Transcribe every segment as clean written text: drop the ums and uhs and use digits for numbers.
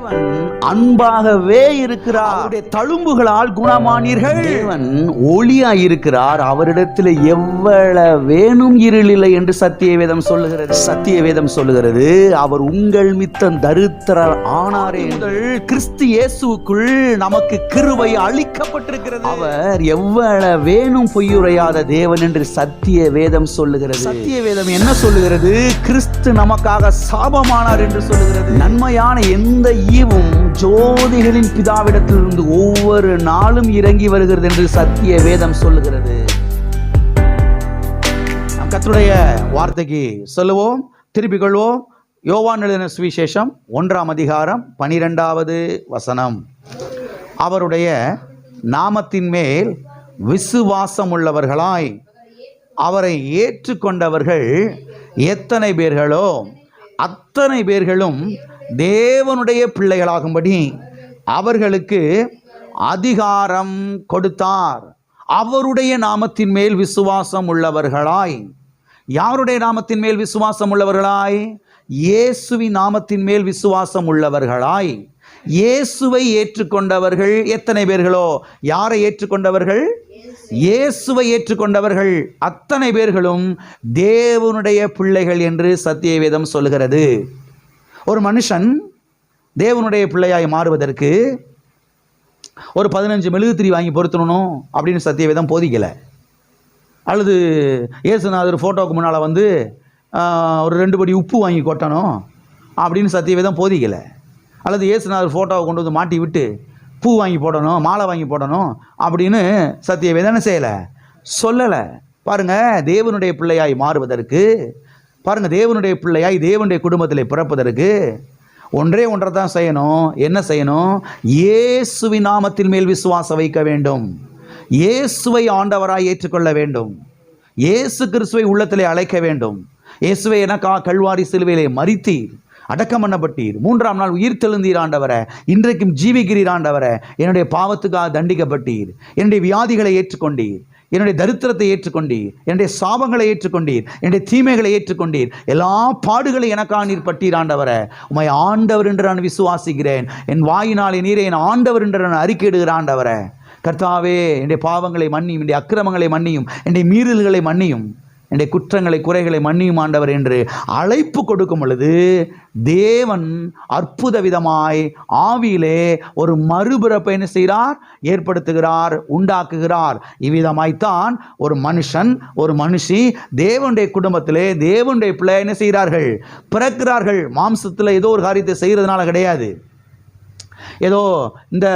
தேவன் அன்பாகவே இருக்கிறார். அவருடைய தழும்புகளால் குணமானீர்கள். தேவன் ஒளியாயிருக்கிறார். அவரிடத்தில் எவ்வளவேனும் இருளில்லை என்று சத்தியவேதம் சொல்லுகிறது. சத்தியவேதம் சொல்லுகிறது, அவர் உங்கள் மித்தம் தரித்திரர் ஆனாரே. முதல் கிறிஸ்து இயேசுவுக்குள் நமக்கு கிருபை அளிக்கப்பட்டிருக்கிறது. அவர் எவ்வளவேனும் பொய்யுரையாத தேவன் என்று சத்தியவேதம் சொல்லுகிறது. சத்தியவேதம் என்ன சொல்லுகிறது? கிறிஸ்து நமக்காக சாபமானார் என்று சொல்லுகிறது. நன்மையான எந்த ஈவும் ஜோதிகளின் பிதாவிடத்திலிருந்து ஒவ்வொரு நாளும் இறங்கி வருகிறது என்று சத்திய வேதம் சொல்லுகிறது. நாம் கர்த்தருடைய வார்த்தைக்கு சொல்லுவோம், திருப்பிக் கொள்வோம். யோவான் எழுதின சுவிசேஷம் 1ஆம் அதிகாரம் 12வது வசனம். அவருடைய நாமத்தின் மேல் விசுவாசம் உள்ளவர்களாய் அவரை ஏற்றுக்கொண்டவர்கள் எத்தனை பேர்களோ அத்தனை பேர்களும் தேவனுடைய பிள்ளைகளாகும்படி அவர்களுக்கு அதிகாரம் கொடுத்தார். அவருடைய நாமத்தின் மேல் விசுவாசம் உள்ளவர்களாய். யாருடைய நாமத்தின் மேல் விசுவாசம் உள்ளவர்களாய்? இயேசுவின் நாமத்தின் மேல் விசுவாசம் உள்ளவர்களாய். இயேசுவை ஏற்றுக்கொண்டவர்கள் எத்தனை பேர்களோ? யாரை ஏற்றுக்கொண்டவர்கள்? இயேசுவை ஏற்றுக்கொண்டவர்கள் அத்தனை பேர்களும் தேவனுடைய பிள்ளைகள் என்று சத்தியவேதம் சொல்கிறது. ஒரு மனுஷன் தேவனுடைய பிள்ளையாய் மாறுவதற்கு ஒரு 15 மெழுகுத்திரி வாங்கி பொருத்தணும் அப்படின்னு சத்தியவேதம் போதிக்கலை. அல்லது இயேசுநாதர் ஃபோட்டோவுக்கு முன்னால் வந்து ஒரு 2 படி உப்பு வாங்கி கொட்டணும் அப்படின்னு சத்தியவேதம் போதிக்கலை. அல்லது இயேசுநாதர் ஃபோட்டோவை கொண்டு வந்து மாட்டி விட்டு பூ வாங்கி போடணும், மாலை வாங்கி போடணும் அப்படின்னு சத்தியவேதம் என்ன செய்யலை, சொல்லலை. பாருங்கள், தேவனுடைய பிள்ளையாய் மாறுவதற்கு, பாருங்கள், தேவனுடைய பிள்ளையாய் தேவனுடைய குடும்பத்தில் பிறப்பதற்கு ஒன்றை தான் செய்யணும். என்ன செய்யணும்? இயேசுவின் நாமத்தின் மேல் விசுவாசம் வைக்க வேண்டும். இயேசுவை ஆண்டவராய் ஏற்றுக்கொள்ள வேண்டும். இயேசு கிறிஸ்துவை உள்ளத்திலே அழைக்க வேண்டும். இயேசுவை எனக்கா கல்வாரி சிலுவையிலே மரித்தீர், அடக்கம் பண்ணப்பட்டீர், 3ஆம் நாள் உயிர் தெழுந்தீர் ஆண்டவரே, இன்றைக்கும் ஜீவிக்கிறீர் ஆண்டவரே, என்னுடைய பாவத்துக்காக தண்டிக்கப்பட்டீர், என்னுடைய வியாதிகளை ஏற்றுக்கொண்டீர், என்னுடைய தரித்திரத்தை ஏற்றுக்கொண்டீர், என்னுடைய சாபங்களை ஏற்றுக்கொண்டீர், என்னுடைய தீமைகளை ஏற்றுக்கொண்டீர், எல்லா பாடுகளை எனக்காக நீர் பட்டீர் ஆண்டவரே. உம்மை ஆண்டவர் என்று நான் விசுவாசிக்கிறேன். என் வாயினாலே நீரை என் ஆண்டவர் என்று நான் அறிக்கையிடுகிற ஆண்டவரே. கர்த்தாவே, என்னுடைய பாவங்களை மன்னியும், என்னுடைய அக்கிரமங்களை மன்னியும், என்னுடைய மீறல்களை மன்னியும், என்னுடைய குற்றங்களை குறைகளை மன்னியும் ஆண்டவர் என்று அழைப்பு கொடுக்கும் பொழுது தேவன் அற்புத விதமாய் ஆவியிலே ஒரு மறுபிறப்பை என்ன செய்கிறார்? ஏற்படுத்துகிறார், உண்டாக்குகிறார். இவ்விதமாய்த்தான் ஒரு மனுஷன் ஒரு மனுஷி தேவனுடைய குடும்பத்திலே தேவனுடைய பிள்ளை என்ன செய்கிறார்கள்? பிறக்கிறார்கள். மாம்சத்தில் ஏதோ ஒரு காரியத்தை செய்கிறதுனால கிடையாது. ஏதோ இந்த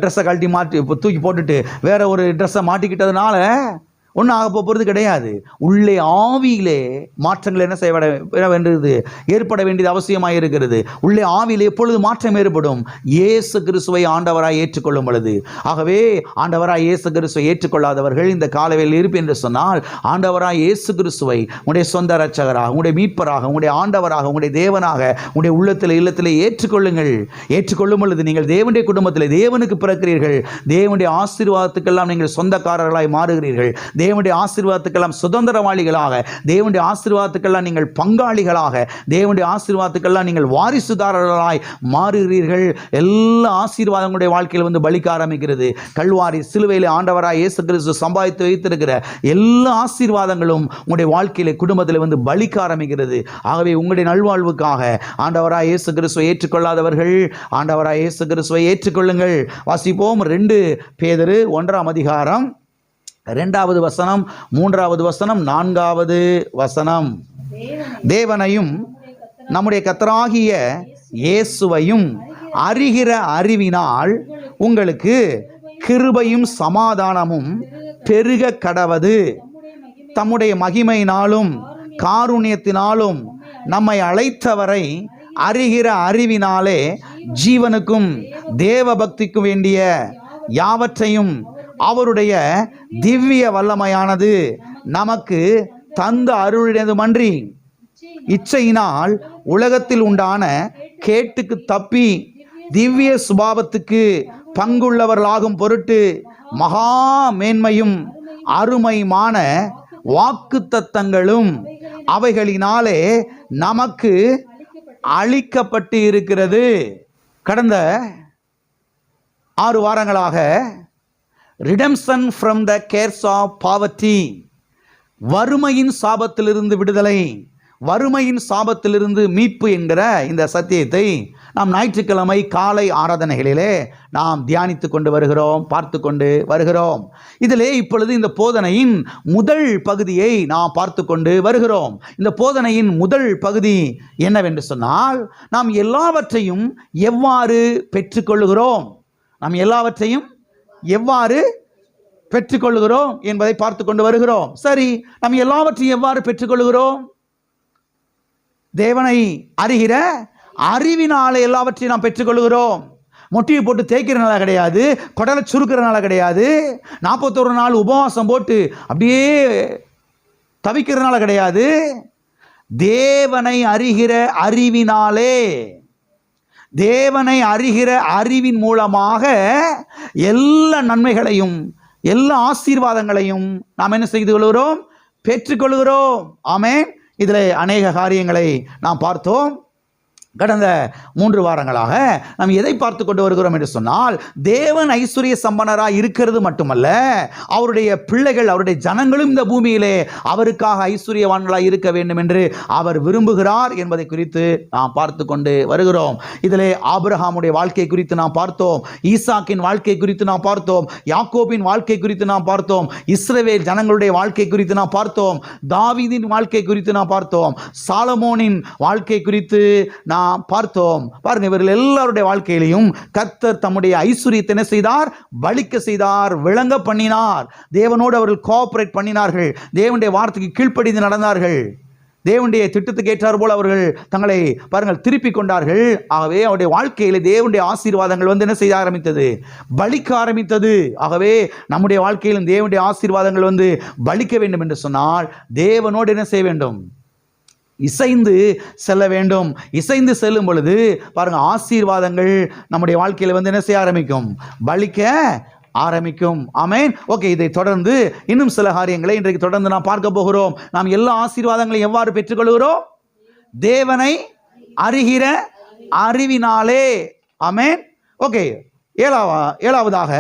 ட்ரெஸ்ஸை கழட்டி மாட்டி தூக்கி போட்டுட்டு வேற ஒரு ட்ரெஸ்ஸை மாட்டிக்கிட்டதுனால ஒன்றும் ஆக போகிறது கிடையாது. உள்ளே ஆவியிலே மாற்றங்கள் என்ன செய்ய வேண்டியது, ஏற்பட வேண்டியது அவசியமாக இருக்கிறது. உள்ளே ஆவியிலே எப்பொழுது மாற்றம் ஏற்படும்? இயேசு கிறிஸ்துவை ஆண்டவராய் ஏற்றுக்கொள்ளும் பொழுது. ஆகவே ஆண்டவராய் இயேசு கிறிஸ்துவை ஏற்றுக்கொள்ளாதவர்கள் இந்த காலவேளையில் இருப்பேன் என்று சொன்னால், ஆண்டவராய் இயேசு கிறிஸ்துவை உங்களுடைய சொந்த இரட்சகராக, உங்களுடைய மீட்பராக, உங்களுடைய ஆண்டவராக, உங்களுடைய தேவனாக உங்களுடைய உள்ளத்தில் இல்லத்தில் ஏற்றுக்கொள்ளுங்கள். ஏற்றுக்கொள்ளும் பொழுது நீங்கள் தேவனுடைய குடும்பத்தில் தேவனுக்கு பிறக்கிறீர்கள். தேவனுடைய ஆசீர்வாதத்துக்கெல்லாம் நீங்கள் சொந்தக்காரர்களாய் மாறுகிறீர்கள். தேவனுடைய ஆசீர்வாதத்துக்கெல்லாம் சுதந்திரவாளிகளாக, தேவனுடைய ஆசீர்வாதத்துக்கெல்லாம் நீங்கள் பங்காளிகளாக, தேவனுடைய ஆசீர்வாதத்துக்கெல்லாம் நீங்கள் வாரிசுதாரர்களாய் மாறுகிறீர்கள். எல்லா ஆசீர்வாதங்களுடைய வாழ்க்கையில் வந்து பலிக்க ஆரம்பிக்கிறது. கல்வாரி சிலுவையில் ஆண்டவராய் இயேசு கிறிஸ்து சம்பாதித்து வைத்திருக்கிற எல்லா ஆசீர்வாதங்களும் உங்களுடைய வாழ்க்கையில குடும்பத்தில் வந்து பலிக்க ஆரம்பிக்கிறது. ஆகவே உங்களுடைய நல்வாழ்வுக்காக ஆண்டவராய் இயேசு கிறிஸ்துவை ஏற்றுக்கொள்ளாதவர்கள் ஆண்டவராய் இயேசு கிறிஸ்துவை ஏற்றுக்கொள்ளுங்கள். வாசிப்போம். 2 பேதுரு 1ஆம் அதிகாரம் 2வது வசனம், 3வது வசனம், 4வது வசனம். தேவனையும் நம்முடைய கர்த்தராகிய இயேசுவையும் அறிகிற அறிவினால் உங்களுக்கு கிருபையும் சமாதானமும் பெருக கடவது. தம்முடைய மகிமையினாலும் காருண்யத்தினாலும் நம்மை அழைத்தவரை அறிகிற அறிவினாலே ஜீவனுக்கும் தேவ பக்திக்கும் வேண்டிய யாவற்றையும் அவருடைய திவ்ய வல்லமையானது நமக்கு தந்த அருளினதுமன்றி இச்சையினால் உலகத்தில் உண்டான கேட்டுக்கு தப்பி திவ்ய சுபாவத்துக்கு பங்குள்ளவர்களாகும் பொருட்டு மகா மேன்மையும் அருமையுமான வாக்குத்தத்தங்களும் அவைகளினாலே நமக்கு அளிக்கப்பட்டு இருக்கிறது. கடந்த 6 வாரங்களாக redemption from the curse of poverty, வறுமையின் சாபத்திலிருந்து விடுதலை, வறுமையின் சாபத்திலிருந்து மீட்பு என்கிற இந்த சத்தியத்தை நாம் ஞாயிற்றுக்கிழமை காலை ஆராதனைகளிலே நாம் தியானித்து கொண்டு வருகிறோம், பார்த்து கொண்டு வருகிறோம். இதிலே இப்பொழுது இந்த போதனையின் முதல் பகுதியை நாம் பார்த்து கொண்டு வருகிறோம். இந்த போதனையின் முதல் பகுதி என்னவென்று சொன்னால், நாம் எல்லாவற்றையும் எவ்வாறு பெற்றுக்கொள்ளுகிறோம், நாம் எல்லாவற்றையும் எவ்வாறு பெற்றுக்கொள்ளுகிறோம் என்பதை பார்த்து கொண்டு வருகிறோம். சரி, நாம் எல்லாவற்றையும் எவ்வாறு பெற்றுக்கொள்ளுகிறோம்? தேவனை அறிகிற அறிவினாலே எல்லாவற்றையும் நாம் பெற்றுக்கொள்கிறோம். மொட்டியை போட்டு தேய்க்கிறனால கிடையாது, குடலை சுருக்கிறனால கிடையாது, 41 நாள் உபவாசம் போட்டு அப்படியே தவிக்கிறதுனால கிடையாது. தேவனை அறிகிற அறிவினாலே, தேவனை அறிகிற அறிவின் மூலமாக எல்லா நன்மைகளையும் எல்லா ஆசீர்வாதங்களையும் நாம் என்ன செய்து கொள்கிறோம்? பெற்றுக்கொள்கிறோம். ஆமென். இதில் அநேக காரியங்களை நாம் பார்த்தோம். கடந்த 3 வாரங்களாக நாம் எதை பார்த்து கொண்டு வருகிறோம் என்று சொன்னால், தேவன் ஐஸ்வர்ய சம்பனராக இருக்கிறது மட்டுமல்ல, அவருடைய பிள்ளைகள், அவருடைய ஜனங்களும் இந்த பூமியிலே அவருக்காக ஐஸ்வர்யவான்களாக இருக்க வேண்டும் என்று அவர் விரும்புகிறார் என்பதை குறித்து நாம் பார்த்து கொண்டு வருகிறோம். இதிலே ஆபிரகாமுடைய வாழ்க்கை குறித்து நாம் பார்த்தோம், ஈசாக்கின் வாழ்க்கை குறித்து நாம் பார்த்தோம், யாக்கோபின் வாழ்க்கை குறித்து நாம் பார்த்தோம், இஸ்ரவேல் ஜனங்களுடைய வாழ்க்கை குறித்து நாம் பார்த்தோம், தாவீதின் வாழ்க்கை குறித்து நாம் பார்த்தோம், சாலமோனின் வாழ்க்கை குறித்து நாம் பார்த்தோம். பாருங்க, இவர்கள் எல்லாருடைய வாழ்க்கையிலையும் கர்த்தர் தம்முடைய ஐஸ்வர்யத்தை என்ன செய்தார்? பலிக்க செய்தார், விளங்க பண்ணினார். தேவனோடு அவர்கள் கோஆபரேட் பண்ணினார்கள், தேவனுடைய வார்த்தைக்கு கீழ்ப்படிந்து நடந்தார்கள், தேவனுடைய திட்டத்துக்கு ஏற்றார் போல் அவர்கள் தங்களை பாருங்கள் திருப்பி கொண்டார்கள். ஆகவே அவருடைய வாழ்க்கையில் தேவனுடைய ஆசீர்வாதங்கள் வந்து என்ன செய்ய ஆரம்பித்தது? பலிக்க ஆரம்பித்தது. ஆகவே நம்முடைய வாழ்க்கையிலும் தேவனுடைய ஆசீர்வாதங்கள் வந்து பலிக்க வேண்டும் என்று சொன்னால் தேவனோடு என்ன செய்ய வேண்டும்? இசைந்து செல்ல வேண்டும். இசைந்து செல்லும் பொழுது பாருங்க, ஆசீர்வாதங்கள் நம்முடைய வாழ்க்கையில் வந்து என்ன செய்ய ஆரம்பிக்கும்? பலிக்க ஆரம்பிக்கும். ஆமென். ஓகே, இதை தொடர்ந்து இன்னும் சில காரியங்களை இன்றைக்கு தொடர்ந்து நாம் பார்க்க போகிறோம். நாம் எல்லா ஆசீர்வாதங்களையும் எவ்வாறு பெற்றுக்கொள்கிறோம்? தேவனை அறிகிற அறிவினாலே. ஆமென். ஓகே, ஏழாவதாக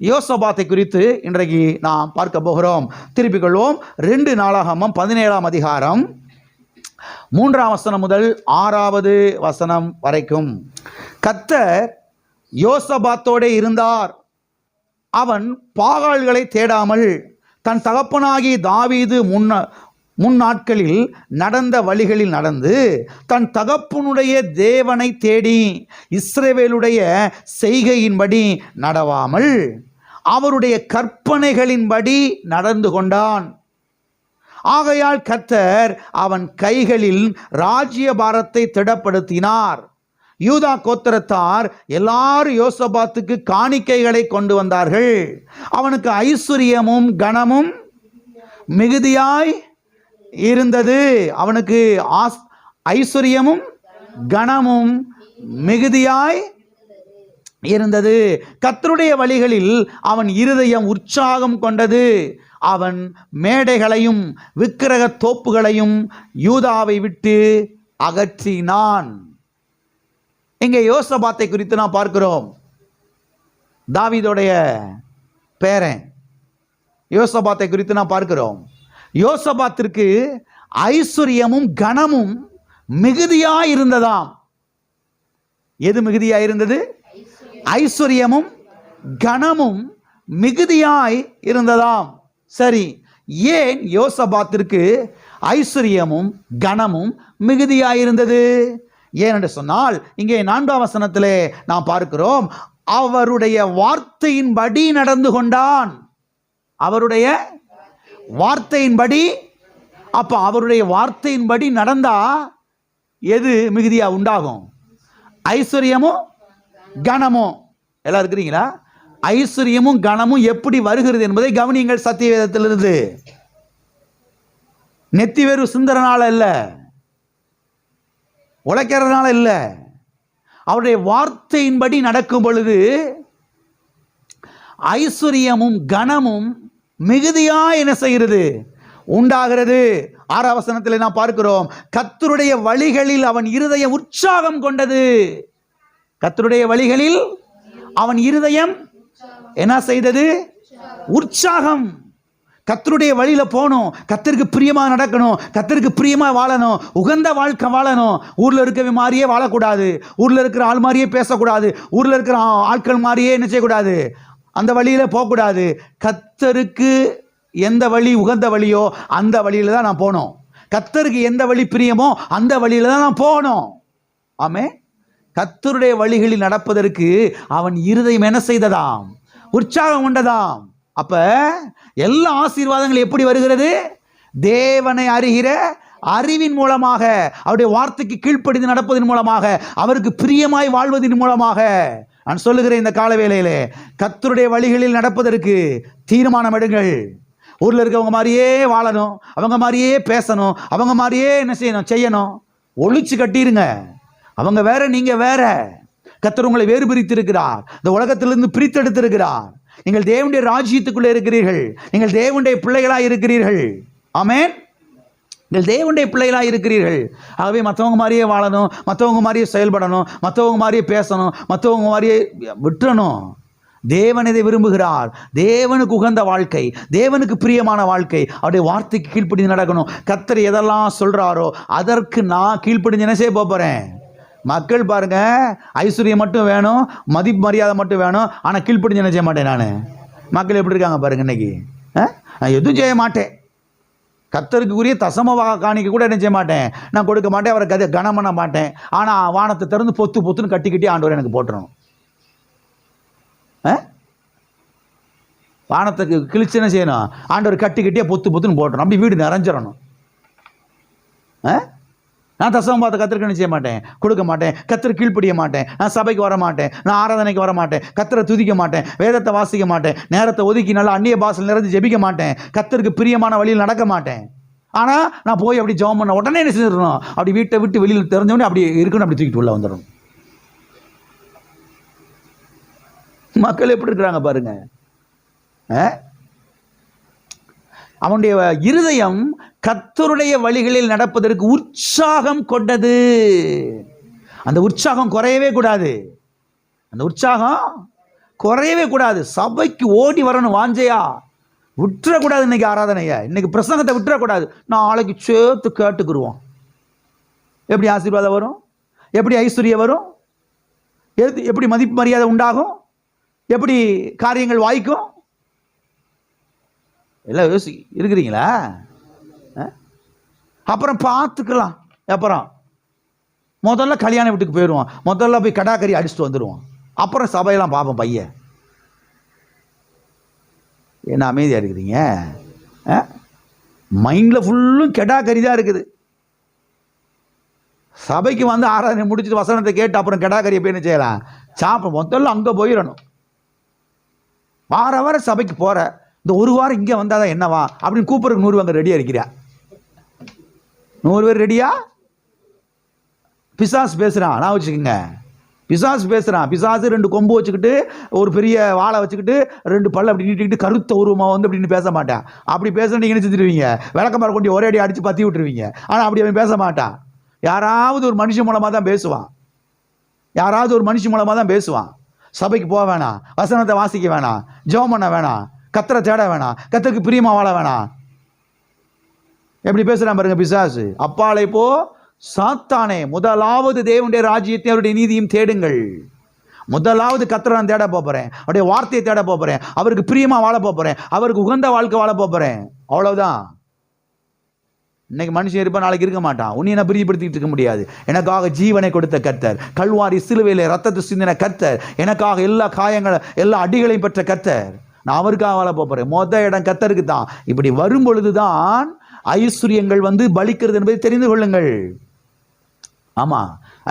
யோசபாத்தை குறித்து இன்றைக்கு நாம் பார்க்க போகிறோம். திருப்பிக் கொள்வோம். 2 நாளாகமம் 17ஆம் அதிகாரம் 3ஆம் வசனம் முதல் 6வது வசனம் வரைக்கும். கர்த்தர் யோசபாத்தோடே இருந்தார். அவன் பாகால்களை தேடாமல் தன் தகப்பனாகிய தாவீது முன்னாட்களில் நடந்த வழிகளில் நடந்து தன் தகப்பனுடைய தேவனை தேடி இஸ்ரவேலுடைய செய்கையின்படி நடவாமல் அவருடைய கற்பனைகளின்படி நடந்து கொண்டான். ஆகையால் கர்த்தர் அவன் கைகளில் ராஜ்யபாரத்தை திடப்படுத்தினார். யூதா கோத்திரத்தார் எல்லாரும் யோசபாத்துக்கு காணிக்கைகளை கொண்டு வந்தார்கள். அவனுக்கு ஐஸ்வர்யமும் கனமும் மிகுதியாய் இருந்தது. அவனுக்கு ஐஸ்வர்யமும் கனமும் மிகுதியாய் இருந்தது. கர்த்தருடைய வழிகளில் அவன் இருதயம் உற்சாகம் கொண்டது. அவன் மேடைகளையும் விக்கிரக தோப்புகளையும் யூதாவை விட்டு அகற்றினான். இங்கே யோசபாத்தை குறித்து நாம் பார்க்கிறோம். தாவீதுடைய பேரன் யோசபாத்தை குறித்து நாம் பார்க்கிறோம். யோசபாத்திற்கு ஐஸ்வர்யமும் கனமும் மிகுதியாய் இருந்ததாம். எது மிகுதியாய் இருந்தது? ஐஸ்வர்யமும் கனமும் மிகுதியாய் இருந்ததாம். சரி, ஏன் யோசபாத்திற்கு ஐஸ்வர்யமும் கனமும் மிகுதியாயிருந்தது? ஏனென்று சொன்னால், இங்கே 4ஆம் வசனத்திலே நாம் பார்க்கிறோம், அவருடைய வார்த்தையின்படி நடந்து கொண்டான். அவருடைய வார்த்தையின்படி. அப்ப அவருடைய வார்த்தையின்படி நடந்தா எது மிகுதியா உண்டாகும்? ஐஸ்வர்யமும் கனமும். எல்லாம் இருக்கிறீங்களா? ஐஸ்வர்யமும் கனமும் எப்படி வருகிறது என்பதை கவனியுங்கள். சத்திய வேதத்திலிருந்து. நெத்தி வேறு சிந்தரனால இல்ல, உழைக்கிறதுனால இல்ல, அவருடைய வார்த்தையின்படி நடக்கும் பொழுது ஐஸ்வர்யமும் கனமும் மிகுதியா என்ன செய்கிறது? உண்டாகிறது. 6ஆம் வசனத்தில் நாம் பார்க்கிறோம், கர்த்தருடைய வழிகளில் அவன் இருதயம் உற்சாகம் கொண்டது. கர்த்தருடைய வழிகளில் அவன் இருதயம் என்ன செய்தது? உற்சாகம். கர்த்தருடைய வழியில போகணும், கர்த்தருக்கு பிரியமா நடக்கணும், கர்த்தருக்கு பிரியமா வாழணும், உகந்த வாழ்க்கை வாழணும். ஊர்ல இருக்கிற மாதிரியே வாழக்கூடாது, ஊர்ல இருக்கிற ஆள் மாதிரியே பேசக்கூடாது, ஊர்ல இருக்கிற ஆட்கள் மாதிரியே என்ன செய்யக்கூடாது, அந்த வழியில போகக்கூடாது. கர்த்தருக்கு எந்த வழி உகந்த வழியோ அந்த வழியில தான் நான் போகணும். கர்த்தருக்கு எந்த வழி பிரியமோ அந்த வழியில தான் நான் போகணும். ஆமே. கர்த்தருடைய வழிகளில் நடப்பதற்கு அவன் இருதயம் என்ன செய்ததாம்? உற்சாகம் கொண்டதாம். அப்ப எல்லா ஆசீர்வாதங்கள் எப்படி வருகிறது? தேவனை அறிகிற அறிவின் மூலமாக, அவருடைய வார்த்தைக்கு கீழ்ப்படிந்து நடப்பதன் மூலமாக, அவருக்கு பிரியமாய் வாழ்வதன் மூலமாக. நான் சொல்லுகிறேன், இந்த கால வேளையிலே கர்த்தருடைய வழிகளில் நடப்பதற்கு தீர்மானம் எடுங்கள். ஊர்ல இருக்கவங்க மாதிரியே வாழணும், அவங்க மாதிரியே பேசணும், அவங்க மாதிரியே என்ன செய்யணும், ஒழிச்சு கட்டிருங்க. அவங்க வேற, நீங்க வேற. கர்த்தர் உங்களை வேறு பிரித்திருக்கிறார், இந்த உலகத்திலிருந்து பிரித்தெடுத்திருக்கிறார். நீங்கள் தேவனுடைய ராஜ்யத்துக்குள்ளே இருக்கிறீர்கள், நீங்கள் தேவனுடைய பிள்ளைகளாக இருக்கிறீர்கள். ஆமென். நீங்கள் தேவனுடைய பிள்ளைகளாக இருக்கிறீர்கள். ஆகவே மற்றவங்க மாதிரியே வாழணும், மற்றவங்க மாதிரியே செயல்படணும், மற்றவங்க மாதிரியே பேசணும், மற்றவங்க மாதிரியே விட்டுறணும். தேவன் இதை விரும்புகிறார். தேவனுக்கு உகந்த வாழ்க்கை, தேவனுக்கு பிரியமான வாழ்க்கை, அவருடைய வார்த்தைக்கு கீழ்ப்படிந்து நடக்கணும். கர்த்தர் எதெல்லாம் சொல்றாரோ அதற்கு நான் கீழ்ப்படிஞ்சு என்ன செய்ய போறேன்? மக்கள் பாருங்க, ஐஸ்வர்யம் மட்டும் வேணும், மதிப்பு மரியாதை மட்டும் வேணும், ஆனால் கீழ்ப்படிஞ்சு என்ன செய்ய மாட்டேன் நான். மக்கள் எப்படி இருக்காங்க பாருங்க இன்னைக்கு. நான் எதுவும் செய்ய மாட்டேன், கர்த்தருக்கு உரிய தசம காணிக்க கூட என்ன செய்ய மாட்டேன், நான் கொடுக்க மாட்டேன், அவரை கனம் பண்ண மாட்டேன். ஆனால் வானத்தை திறந்து பொத்து பொத்துன்னு கட்டி ஆண்டவர் எனக்கு போட்டுறணும். வானத்துக்கு கிழிச்சு என்ன செய்யணும்? ஆண்டவர் கட்டிக்கிட்டே பொத்து பொத்துன்னு போட்டுறணும். அப்படி வீடு நிறைஞ்சிடணும். நான் தசமம் பார்த்து கர்த்தருக்கு என்ன செய்ய மாட்டேன், கொடுக்க மாட்டேன், கர்த்தருக்கு கீழ்ப்படிய மாட்டேன், நான் சபைக்கு வர மாட்டேன், நான் ஆராதனைக்கு வர மாட்டேன், கர்த்தரை துதிக்க மாட்டேன், வேதத்தை வாசிக்க மாட்டேன், நேரத்தை ஒதுக்கி நல்லா அந்நிய பாஷையில் நிறைஞ்சு ஜெபிக்க மாட்டேன், கர்த்தருக்கு பிரியமான வழியில் நடக்க மாட்டேன். ஆனால் நான் போய் அப்படி ஜெபம் பண்ண உடனே என்ன செஞ்சிடணும்? அப்படி வீட்டை விட்டு வெளியில் தெரிஞ்சவொடனே அப்படி இருக்கணும், அப்படி தூக்கிட்டு உள்ள வந்துடணும். மக்கள் எப்படி இருக்கிறாங்க பாருங்க. அவனுடைய இருதயம் கர்த்தருடைய வழிகளில் நடப்பதற்கு உற்சாகம் கொண்டது. அந்த உற்சாகம் குறையவே கூடாது, அந்த உற்சாகம் குறையவே கூடாது. சபைக்கு ஓடி வரணும் வாஞ்சையா, விட்டுறக்கூடாது. இன்னைக்கு ஆராதனைய, இன்னைக்கு பிரசங்கத்தை விட்டுறக்கூடாது. நாளைக்கு சேர்த்து கேட்டுக்குருவோம். எப்படி ஆசீர்வாதம் வரும், எப்படி ஐஸ்வர்யம் வரும், எப்படி மதிப்பு மரியாதை உண்டாகும், எப்படி காரியங்கள் வாய்க்கும், எல்லாம் யோசி இருக்கிறீங்களா? அப்புறம் பார்த்துக்கலாம். அப்புறம் முதல்ல கல்யாண வீட்டுக்கு போயிடுவோம், முதல்ல போய் கடாக்கறி அடிச்சுட்டு வந்துடுவோம், அப்புறம் சபையெல்லாம் பார்ப்போம். பையன் என்ன அமைதியாக இருக்கிறீங்க? மைண்டில் ஃபுல்லும் கெடாக்கறி தான் இருக்குது. சபைக்கு வந்து ஆராதனை முடிச்சுட்டு வசனத்தை கேட்டு அப்புறம் கெடாக்கறியை போய் என்ன செய்யலாம்? சாப்பிட முதல்ல அங்கே போயிடணும். வார வாரம் சபைக்கு போகிற, இந்த ஒரு வாரம் இங்கே வந்தாதான் என்னவா அப்படின்னு கூப்பிட்றதுக்கு 100 அங்கே ரெடியாக இருக்கிறா. 100 பேர் ரெடியா? பிசாசு பேசுகிறான், நான் வச்சுக்கோங்க. பிசாசு பேசுகிறான். பிசாசு 2 கொம்பு வச்சுக்கிட்டு, ஒரு பெரிய வாழை வச்சுக்கிட்டு, 2 பல்ல அப்படி நீட்டிக்கிட்டு, கருத்த உருவமாக வந்து அப்படின்னு பேச மாட்டான். அப்படி பேச நீங்கள் என்ன செஞ்சுருவீங்க? விளக்கமாறு கொண்டு ஒரே அடி அடித்து பற்றி விட்டுருவீங்க. ஆனால் அப்படி அவன் பேச மாட்டான். யாராவது ஒரு மனுஷன் மூலமாக தான் பேசுவான், யாராவது ஒரு மனுஷன் மூலமாக தான் பேசுவான். சபைக்கு போக வேணாம், வசனத்தை வாசிக்க வேணாம், ஜெபம் பண்ண வேணாம், கர்த்தரை தேட வேணாம், கர்த்தருக்கு பிரியமா வாழ வேணாம். எப்படி பேசுறான் பாருங்க பிசாசு. அப்பாலை போ சாத்தானே, முதலாவது தேவனுடைய ராஜ்யத்தை அவருடைய நீதியும் தேடுங்கள். முதலாவது கர்த்தரை நான் தேட போறேன், அவருடைய வார்த்தையை தேட போறேன், அவருக்கு பிரியமா வாழ போறேன், அவருக்கு உகந்த வாழ்க்கை வாழ போறேன். அவ்வளவுதான். இன்னைக்கு மனுஷன் இருப்பான், நாளைக்கு இருக்க மாட்டான். உன்னை நான் பிரியப்படுத்திட்டு இருக்க முடியாது. எனக்காக ஜீவனை கொடுத்த கர்த்தர், கல்வாரி சிலுவையிலே ரத்தத்தை சிந்தின கர்த்தர், எனக்காக எல்லா காயங்களை எல்லா அடிகளையும் பெற்ற கர்த்தர், நான் அவருக்காக வாழ போறேன். மொத இடம் கர்த்தருக்கு தான். இப்படி வரும் பொழுதுதான் ஐஸ்வர்யங்கள் வந்து பலிக்கிறது என்பதை தெரிந்து கொள்ளுங்கள். ஆமா,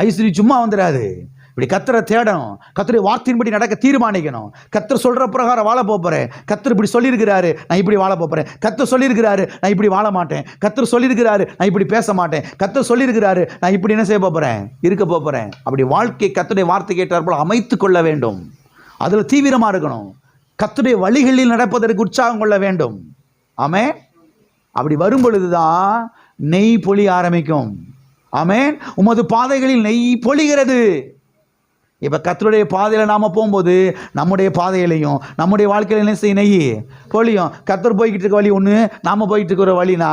ஐஸ்வர்யம் சும்மா வந்துடாது. இப்படி கர்த்தரை தேடணும், கர்த்தருடைய வார்த்தையின்படி நடக்க தீர்மானிக்கணும். கர்த்தர் சொல்ற பிரகாரம் வாழ போறேன். கர்த்தர் இப்படி சொல்லியிருக்கிறாரு, நான் இப்படி வாழ போறேன். கர்த்தர் சொல்லியிருக்கிறாரு, நான் இப்படி வாழ மாட்டேன். கர்த்தர் சொல்லியிருக்கிறாரு, நான் இப்படி பேச மாட்டேன். கர்த்தர் சொல்லியிருக்கிறாரு, நான் இப்படி என்ன செய்ய போறேன், இருக்க போறேன். அப்படி வாழ்க்கை கர்த்தருடைய வார்த்தை கேட்டார் போல அமைத்துக் கொள்ள வேண்டும். அதுல தீவிரமா இருக்கணும். கர்த்தருடைய வழிகளில் நடப்பதற்கு உற்சாகம் கொள்ள வேண்டும். ஆமென். அப்படி வரும் பொழுதுதான் நெய் பொழிய ஆரம்பிக்கும். ஆமென். உமது பாதைகளில் நெய் பொழிகிறது. இப்போ கர்த்தருடைய பாதையில் நாம் போகும்போது நம்முடைய பாதையிலையும் நம்முடைய வாழ்க்கையில என்ன செய்ய நெய் பொழியும். கர்த்தர் போய்கிட்டு இருக்க வழி ஒன்று, நாம் போய்கிட்டு இருக்கிற வழினா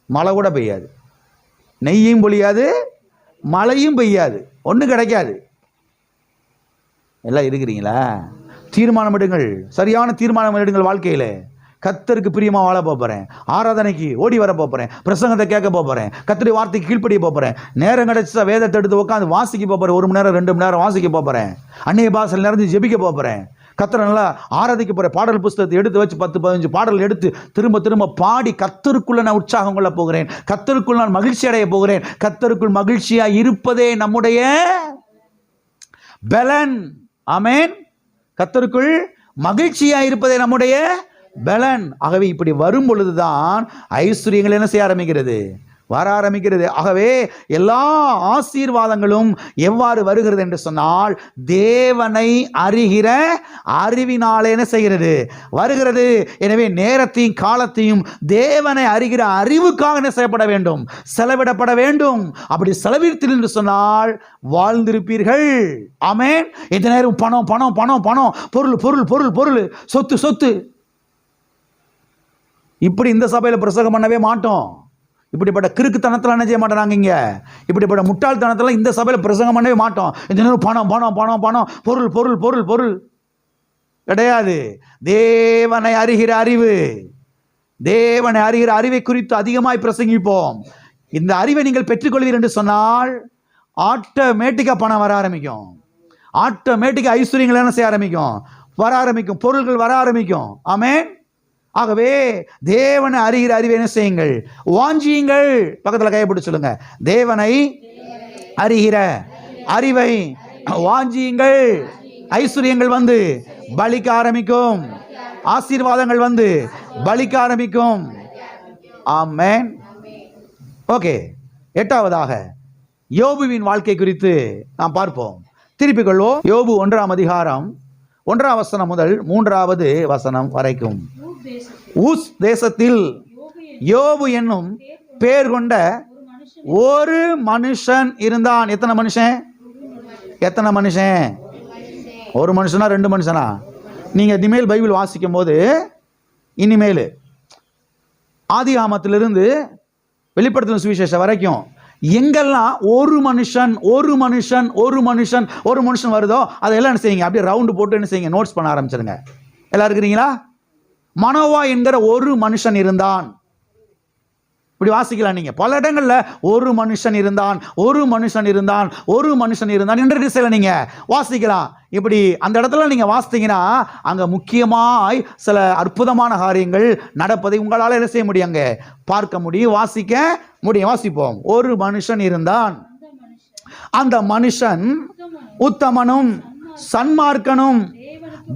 மழை கூட பெய்யாது, நெய்யும் பொழியாது, மழையும் பெய்யாது, ஒன்றும் கிடைக்காது. எல்லாம் இருக்கிறீங்களா? தீர்மானம் எடுங்கள், சரியான தீர்மானம் எடுங்கள். வாழ்க்கையில் கர்த்தருக்கு பிரியமாக வாழ போகிறேன், ஆராதனைக்கு ஓடி வர போகிறேன், பிரசங்கத்தை கேட்க போகிறேன், கர்த்தருடைய வார்த்தைக்கு கீழ்ப்படிய போகிறேன், நேரம் கிடைச்சா வேதத்தை எடுத்து உட்காந்து வாசிக்க போகிறேன், 1 மணி நேரம் 2 மணி நேரம் வாசிக்க போகிறேன், அந்நிய பாஷையில் நிறைஞ்சு ஜெபிக்க போகிறேன், கர்த்தரை நல்லா ஆராதிக்க போகிறேன், பாடல் புஸ்தகத்தை எடுத்து வச்சு 10-15 பாடல் எடுத்து திரும்ப திரும்ப பாடி கர்த்தருக்குள்ள நான் உற்சாகம் கொள்ள போகிறேன், கர்த்தருக்குள் நான் மகிழ்ச்சி அடைய போகிறேன். கர்த்தருக்குள் மகிழ்ச்சியாக இருப்பதே நம்முடைய பலன். ஆமென். கர்த்தருக்குள் மகிழ்ச்சியாக இருப்பதே நம்முடைய பலன். ஆகவே இப்படி வரும் பொழுதுதான் ஐஸ்வர்யங்கள் என்ன செய்ய ஆரம்பிக்கிறது? வர ஆரம்பிக்கிறது. ஆகவே எல்லா ஆசீர்வாதங்களும் எவ்வாறு வருகிறது என்று சொன்னால், தேவனை அறிகிற அறிவினாலே என்ன செய்கிறது? வருகிறது. எனவே நேரத்தையும் காலத்தையும் தேவனை அறிகிற அறிவுக்காக என்ன செய்யப்பட வேண்டும்? செலவிடப்பட வேண்டும். அப்படி செலவிடுத்தீர்கள் என்று சொன்னால் வாழ்ந்திருப்பீர்கள். ஆமென். இந்த நேரம் பணம் பணம் பணம் பணம், பொருள் பொருள் பொருள் பொருள், சொத்து சொத்து, இப்படி இந்த சபையில் பிரசங்கம் பண்ணவே மாட்டோம். இப்படிப்பட்ட கிறுக்குத்தனத்தில் என்ன செய்ய மாட்டோம் நாங்கள்? இங்கே இப்படிப்பட்ட முட்டாள்தனத்தில் இந்த சபையில் பிரசங்கம் பண்ணவே மாட்டோம். இந்த நேரம் பணம் பணம் பணம் பணம், பொருள் பொருள் பொருள் பொருள் கிடையாது. தேவனை அறிகிற அறிவு, தேவனை அறிகிற அறிவை குறித்து அதிகமாய் பிரசங்கிப்போம். இந்த அறிவை நீங்கள் பெற்றுக்கொள்வீர்கள் என்று சொன்னால் ஆட்டோமேட்டிக்காக பணம் வர ஆரம்பிக்கும், ஆட்டோமேட்டிக்காக ஐஸ்வர்யங்கள் என்ன செய்ய ஆரம்பிக்கும்? வர ஆரம்பிக்கும், பொருள்கள் வர ஆரம்பிக்கும். ஆமென். ஆகவே தேவனை அறிகிற அறிவை என்ன செய்யுங்கள்? வாஞ்சியுங்கள். பக்கத்தில் கைப்பிடி சொல்லுங்க, தேவனை அறிகிற அறிவை வாஞ்சியுங்கள். ஐஸ்வர்யங்கள் வந்து பலிக்க ஆரம்பிக்கும், ஆசீர்வாதங்கள் வந்து பலிக்க ஆரம்பிக்கும். ஆமென். ஓகே, 8வதாக யோபுவின் வாழ்க்கை குறித்து நாம் பார்ப்போம். திருப்பிக் கொள்வோம். யோபு 1ஆம் அதிகாரம் 1ஆம் வசனம் முதல் 3வது வசனம் வரைக்கும். ஊஸ் தேசத்தில் யோபு என்னும் பேர் கொண்ட ஒரு மனுஷன் இருந்தான். எத்தனை மனுஷன்? எத்தனை மனுஷன்? ஒரு மனுஷனா 2 மனுஷனா? நீங்க இனிமேல் பைபிள் வாசிக்கும் போது, இனிமேல் ஆதியாகமத்திலிருந்து வெளிப்படுத்தின சுவிசேஷம் வரைக்கும் எங்கெல்லாம் ஒரு மனுஷன் ஒரு மனுஷன் ஒரு மனுஷன் ஒரு மனுஷன் வருதோ அதெல்லாம் என்ன செய்யுங்க? அப்படியே ரவுண்டு போட்டு என்ன செய்யுங்க? நோட்ஸ் பண்ண ஆரம்பிச்சிருங்க. எல்லாம் இருக்கிறீங்களா? மனோவா என்கிற ஒரு மனுஷன் இருந்தான். இப்படி வாசிக்கலாம் நீங்க பல இடங்கள்ல. ஒரு மனுஷன் இருந்தான், ஒரு மனுஷன் இருந்தான், ஒரு மனுஷன் இருந்தான் என்ற திசையில நீங்க வாசிக்கலாம். இப்படி அந்த இடத்துல நீங்க வாசித்தீங்கன்னா அங்க முக்கியமாய் சில அற்புதமான காரியங்கள் நடப்பதை உங்களால் என்ன செய்ய முடியும்? அங்க பார்க்க முடியும், வாசிக்க முடியும். வாசிப்போம். ஒரு மனுஷன் இருந்தான், அந்த மனுஷன் உத்தமனும் சன்மார்க்கனும்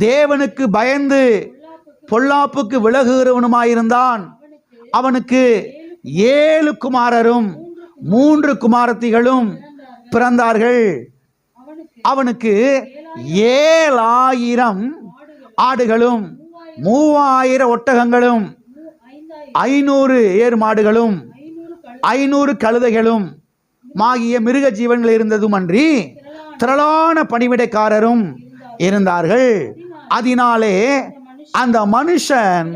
தேவனுக்கு பயந்து பொல்லாப்புக்கு விலகுகிறவனுமாயிருந்தான். அவனுக்கு 7 குமாரரும் 3 குமாரத்திகளும் பிறந்தார்கள். அவனுக்கு 7000 ஆடுகளும் 3000 ஒட்டகங்களும் 500 ஏர் மாடுகளும் 500 கழுதைகளும் ஆகிய மிருக ஜீவன்கள் இருந்ததும் அன்றி திரளான பணிவிடைக்காரரும் இருந்தார்கள். அதனாலே அந்த மனுஷன்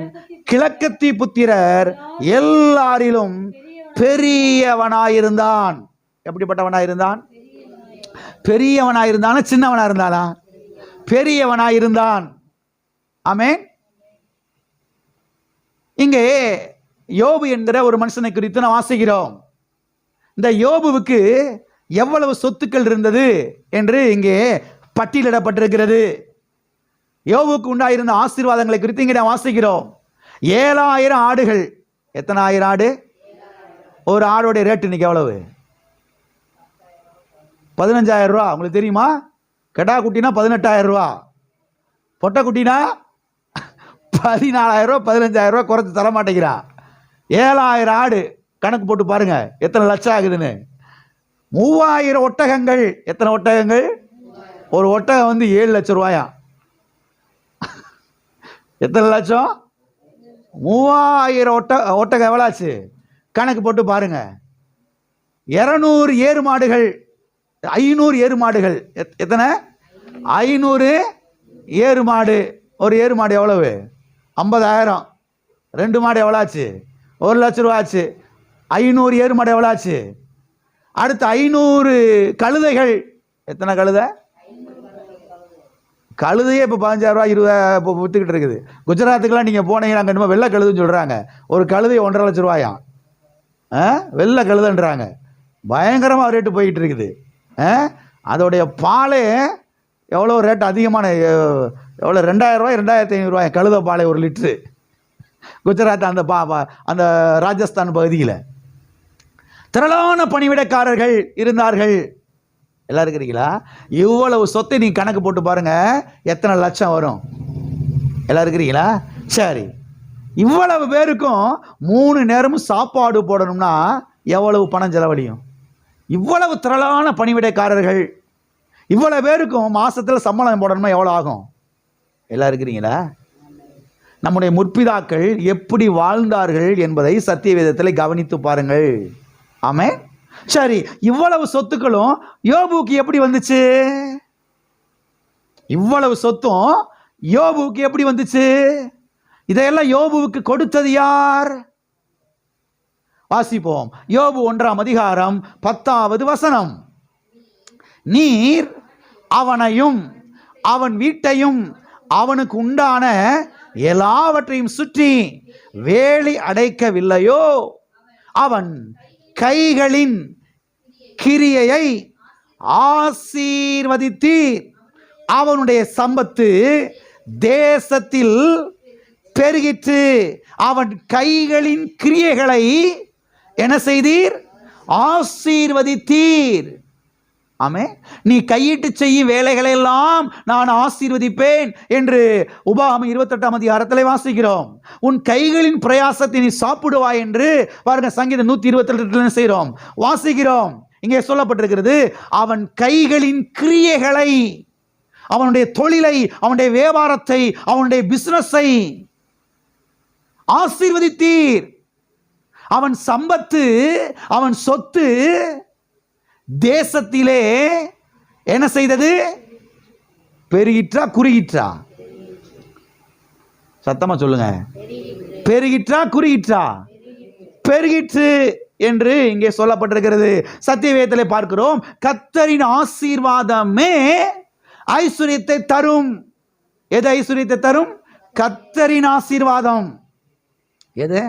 கிழக்கத்தி புத்திரர் எல்லாரிலும் பெரியவனாயிருந்தான். எப்படிப்பட்டவனாயிருந்தான்? பெரியவனாயிருந்தானா சின்னவனா இருந்தானா? பெரியவனாயிருந்தான். ஆமென். இங்கே யோபு என்கிற ஒரு மனுஷனை குறித்து நாம் வாசிக்கிறோம். இந்த யோபுவுக்கு எவ்வளவு சொத்துக்கள் இருந்தது என்று இங்கே பட்டியலிடப்பட்டிருக்கிறது. யோபுக்கு உண்டாயிருந்த ஆசீர்வாதங்களை குறித்து இங்கே நாம் வாசிக்கிறோம். 7000 ஆடுகள். எத்தனை ஆயிரம் ஆடு? ஒரு ஆடோடைய ரேட் இன்னைக்கு எவ்வளவு? 15,000 ரூபா. உங்களுக்கு தெரியுமா? கெடா குட்டினா 18,000 ரூபா, பொட்டை குட்டினா 14,000 ரூபா, 15,000 ரூபா குறைச்சி தர மாட்டேங்கிறான். 7000 ஆடு கணக்கு போட்டு பாருங்க எத்தனை லட்சம் ஆகுதுன்னு. 3000 ஒட்டகங்கள். எத்தனை ஒட்டகங்கள்? ஒரு ஒட்டகம் வந்து 7 லட்சம் ரூபாயா? எத்தனை லட்சம்? 3000 ஒட்டகம் எவ்வளோ ஆச்சு? கணக்கு போட்டு பாருங்க. 200 ஏறு மாடுகள். 500 ஏறு மாடுகள். எத்தனை? 500 ஏறு மாடு. ஒரு ஏறு மாடு எவ்வளவு? 50,000. 2 மாடு எவ்வளோ ஆச்சு? 1 லட்ச ரூபா ஆச்சு. 500 ஏறு மாடு எவ்வளோ ஆச்சு? அடுத்து 500 கழுதைகள். எத்தனை கழுதை? கழுதையே இப்போ 15,000 ரூபா 20 இப்போ விற்றுக்கிட்டு இருக்குது. குஜராத்துக்கெல்லாம் நீங்கள் போனீங்கன்னா அங்கே இன்னும் வெள்ளை கழுதுன்னு சொல்கிறாங்க. ஒரு கழுதை 1.5 லட்ச ரூபாயாம். வெள்ளை கழுதுன்றாங்க. பயங்கரமாக ரேட்டு போய்கிட்டு இருக்குது. அதோடைய பாலே எவ்வளோ ரேட் அதிகமான, எவ்வளோ 2,000 ரூபாய் 2,500 ரூபாய் கழுத பாலை 1 லிட்ரு. குஜராத் அந்த அந்த ராஜஸ்தான் பகுதியில் திரளான பணிவிடைக்காரர்கள் இருந்தார்கள். எல்லாம் இருக்கிறீங்களா? இவ்வளவு சொத்தை நீ கணக்கு போட்டு பாருங்க, எத்தனை லட்சம் வரும்? எல்லாம் இருக்கிறீங்களா? சரி, இவ்வளவு பேருக்கும் 3 நேரமும் சாப்பாடு போடணும்னா எவ்வளவு பணம் செலவழியும்? இவ்வளவு திரளான பணிவிடைக்காரர்கள், இவ்வளவு பேருக்கும் மாசத்துல சம்பளம் போடணுமா எவ்வளோ ஆகும்? எல்லாம் இருக்கிறீங்களா? நம்முடைய முற்பிதாக்கள் எப்படி வாழ்ந்தார்கள் என்பதை சத்திய வேதத்தில் கவனித்து பாருங்கள். ஆமென். சரி, இவ்வளவு சொத்துக்களும் யோபுக்கு எப்படி வந்துச்சு? இவ்வளவு சொத்தும் யோபுக்கு எப்படி வந்துச்சு? இதையெல்லாம் யோபுவுக்கு கொடுத்தது யார்? வாசிப்போம். யோபு 1ஆம் அதிகாரம் 10வது வசனம். நீர் அவனையும் அவன் வீட்டையும் அவனுக்கு உண்டான எல்லாவற்றையும் சுற்றி வேலி அடைக்கவில்லையோ? அவன் கைகளின் கிரியையை ஆசீர்வதித்தீர். அவனுடைய சம்பத்து தேசத்தில் பெருகிற்று. அவன் கைகளின் கிரியைகளை என்ன செய்தீர்? ஆசீர்வதித்தீர். ஆமே. நீ கையிட்டு செய்யும் வேலைகளை எல்லாம் நான் ஆசீர்வதிப்பேன் என்று உபாகமம் 28ஆம் அதிகாரத்தில் வாசிக்கிறோம். உன் கைகளின் பிரயாசத்தை நீ சாப்பிடுவாய் என்று பாருங்க, சங்கீதம் 128 செய்கிறோம், வாசிக்கிறோம். இங்கே சொல்லப்பட்டிருக்கிறது, அவன் கைகளின் கிரியைகளை, அவனுடைய தொழிலை, அவனுடைய வியாபாரத்தை, அவனுடைய பிசினஸை ஆசீர்வதித்தீர். அவன் சம்பத்து, அவன் சொத்து தேசத்திலே என்ன செய்தது? பெருகிற்றா குறுகிற்றா? சத்தமா சொல்லுங்க. பெருகிற்றா குறுகிற்றா? பெருகிற்று என்று இங்கே சொல்லப்பட்டிருக்கிறது. சத்தியவேதத்திலே பார்க்கிறோம், கர்த்தரின் ஆசீர்வாதமே ஐஸ்வர்யத்தை தரும். எது ஐஸ்வர்யத்தை தரும்? கர்த்தரின் ஆசீர்வாதம். எது?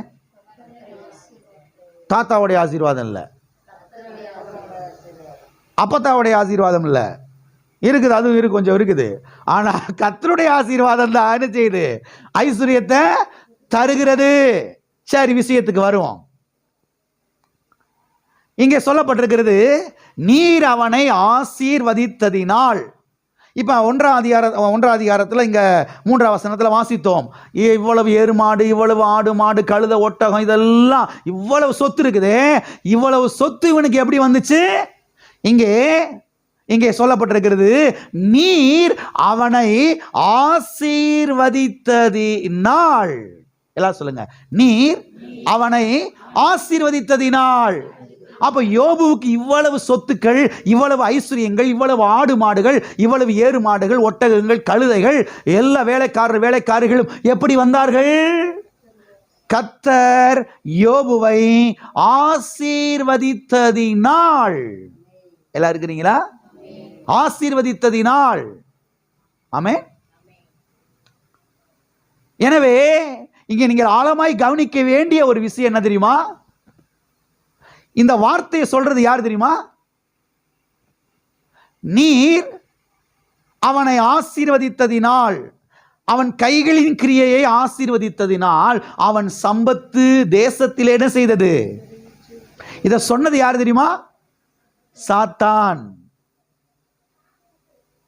தாத்தாவுடைய ஆசீர்வாதம் இல்லை, அப்பத்தாவுடைய ஆசீர்வாதம் இல்லை. இருக்குது, அதுவும் இருக்கு, கொஞ்சம் இருக்குது. ஆனா கர்த்தருடைய ஆசீர்வாதம் தான் என்ன செய்யுது? ஐஸ்வர்யத்தை தருகிறது. சரி, விஷயத்துக்கு வருவோம். இங்கே சொல்லப்பட்டிருக்கிறது, நீர் அவனை ஆசீர்வதித்ததினால். இப்ப 1ஆம் அதிகாரத்தில் இங்க 3ஆம் வசனத்தில் வாசித்தோம், இவ்வளவு எருமாடு, இவ்வளவு ஆடு மாடு கழுத ஒட்டகம் இதெல்லாம் இவ்வளவு சொத்து இருக்குது. இவ்வளவு சொத்து இவனுக்கு எப்படி வந்துச்சு? இங்கே சொல்லப்பட்டிருக்கிறது, நீர் அவனை ஆசீர்வதித்ததினால். எல்லாம் சொல்லுங்க, நீர் அவனை ஆசீர்வதித்ததினால். அப்ப யோபுவுக்கு இவ்வளவு சொத்துக்கள், இவ்வளவு ஐஸ்வர்யங்கள், இவ்வளவு ஆடு மாடுகள், இவ்வளவு ஏறு மாடுகள், ஒட்டகங்கள், கழுதைகள், எல்லா வேலைக்காரர்களும் எப்படி வந்தார்கள்? கர்த்தர் யோபுவை ஆசீர்வதித்ததினால். எல்லாம் இருக்கிறீங்களா? ஆசீர்வதித்ததினால். ஆமென். எனவே இங்க நீங்கள் ஆழமாய் கவனிக்க வேண்டிய ஒரு விஷயம் என்ன தெரியுமா? இந்த வார்த்தையை சொல்றது யார் தெரியுமா? நீர் அவனை ஆசீர்வதித்ததினால், அவன் கைகளின் கிரியையை ஆசீர்வதித்ததினால் அவன் சம்பத்து தேசத்தில் என்ன செய்தது? இதை சொன்னது யார் தெரியுமா? சாத்தான்.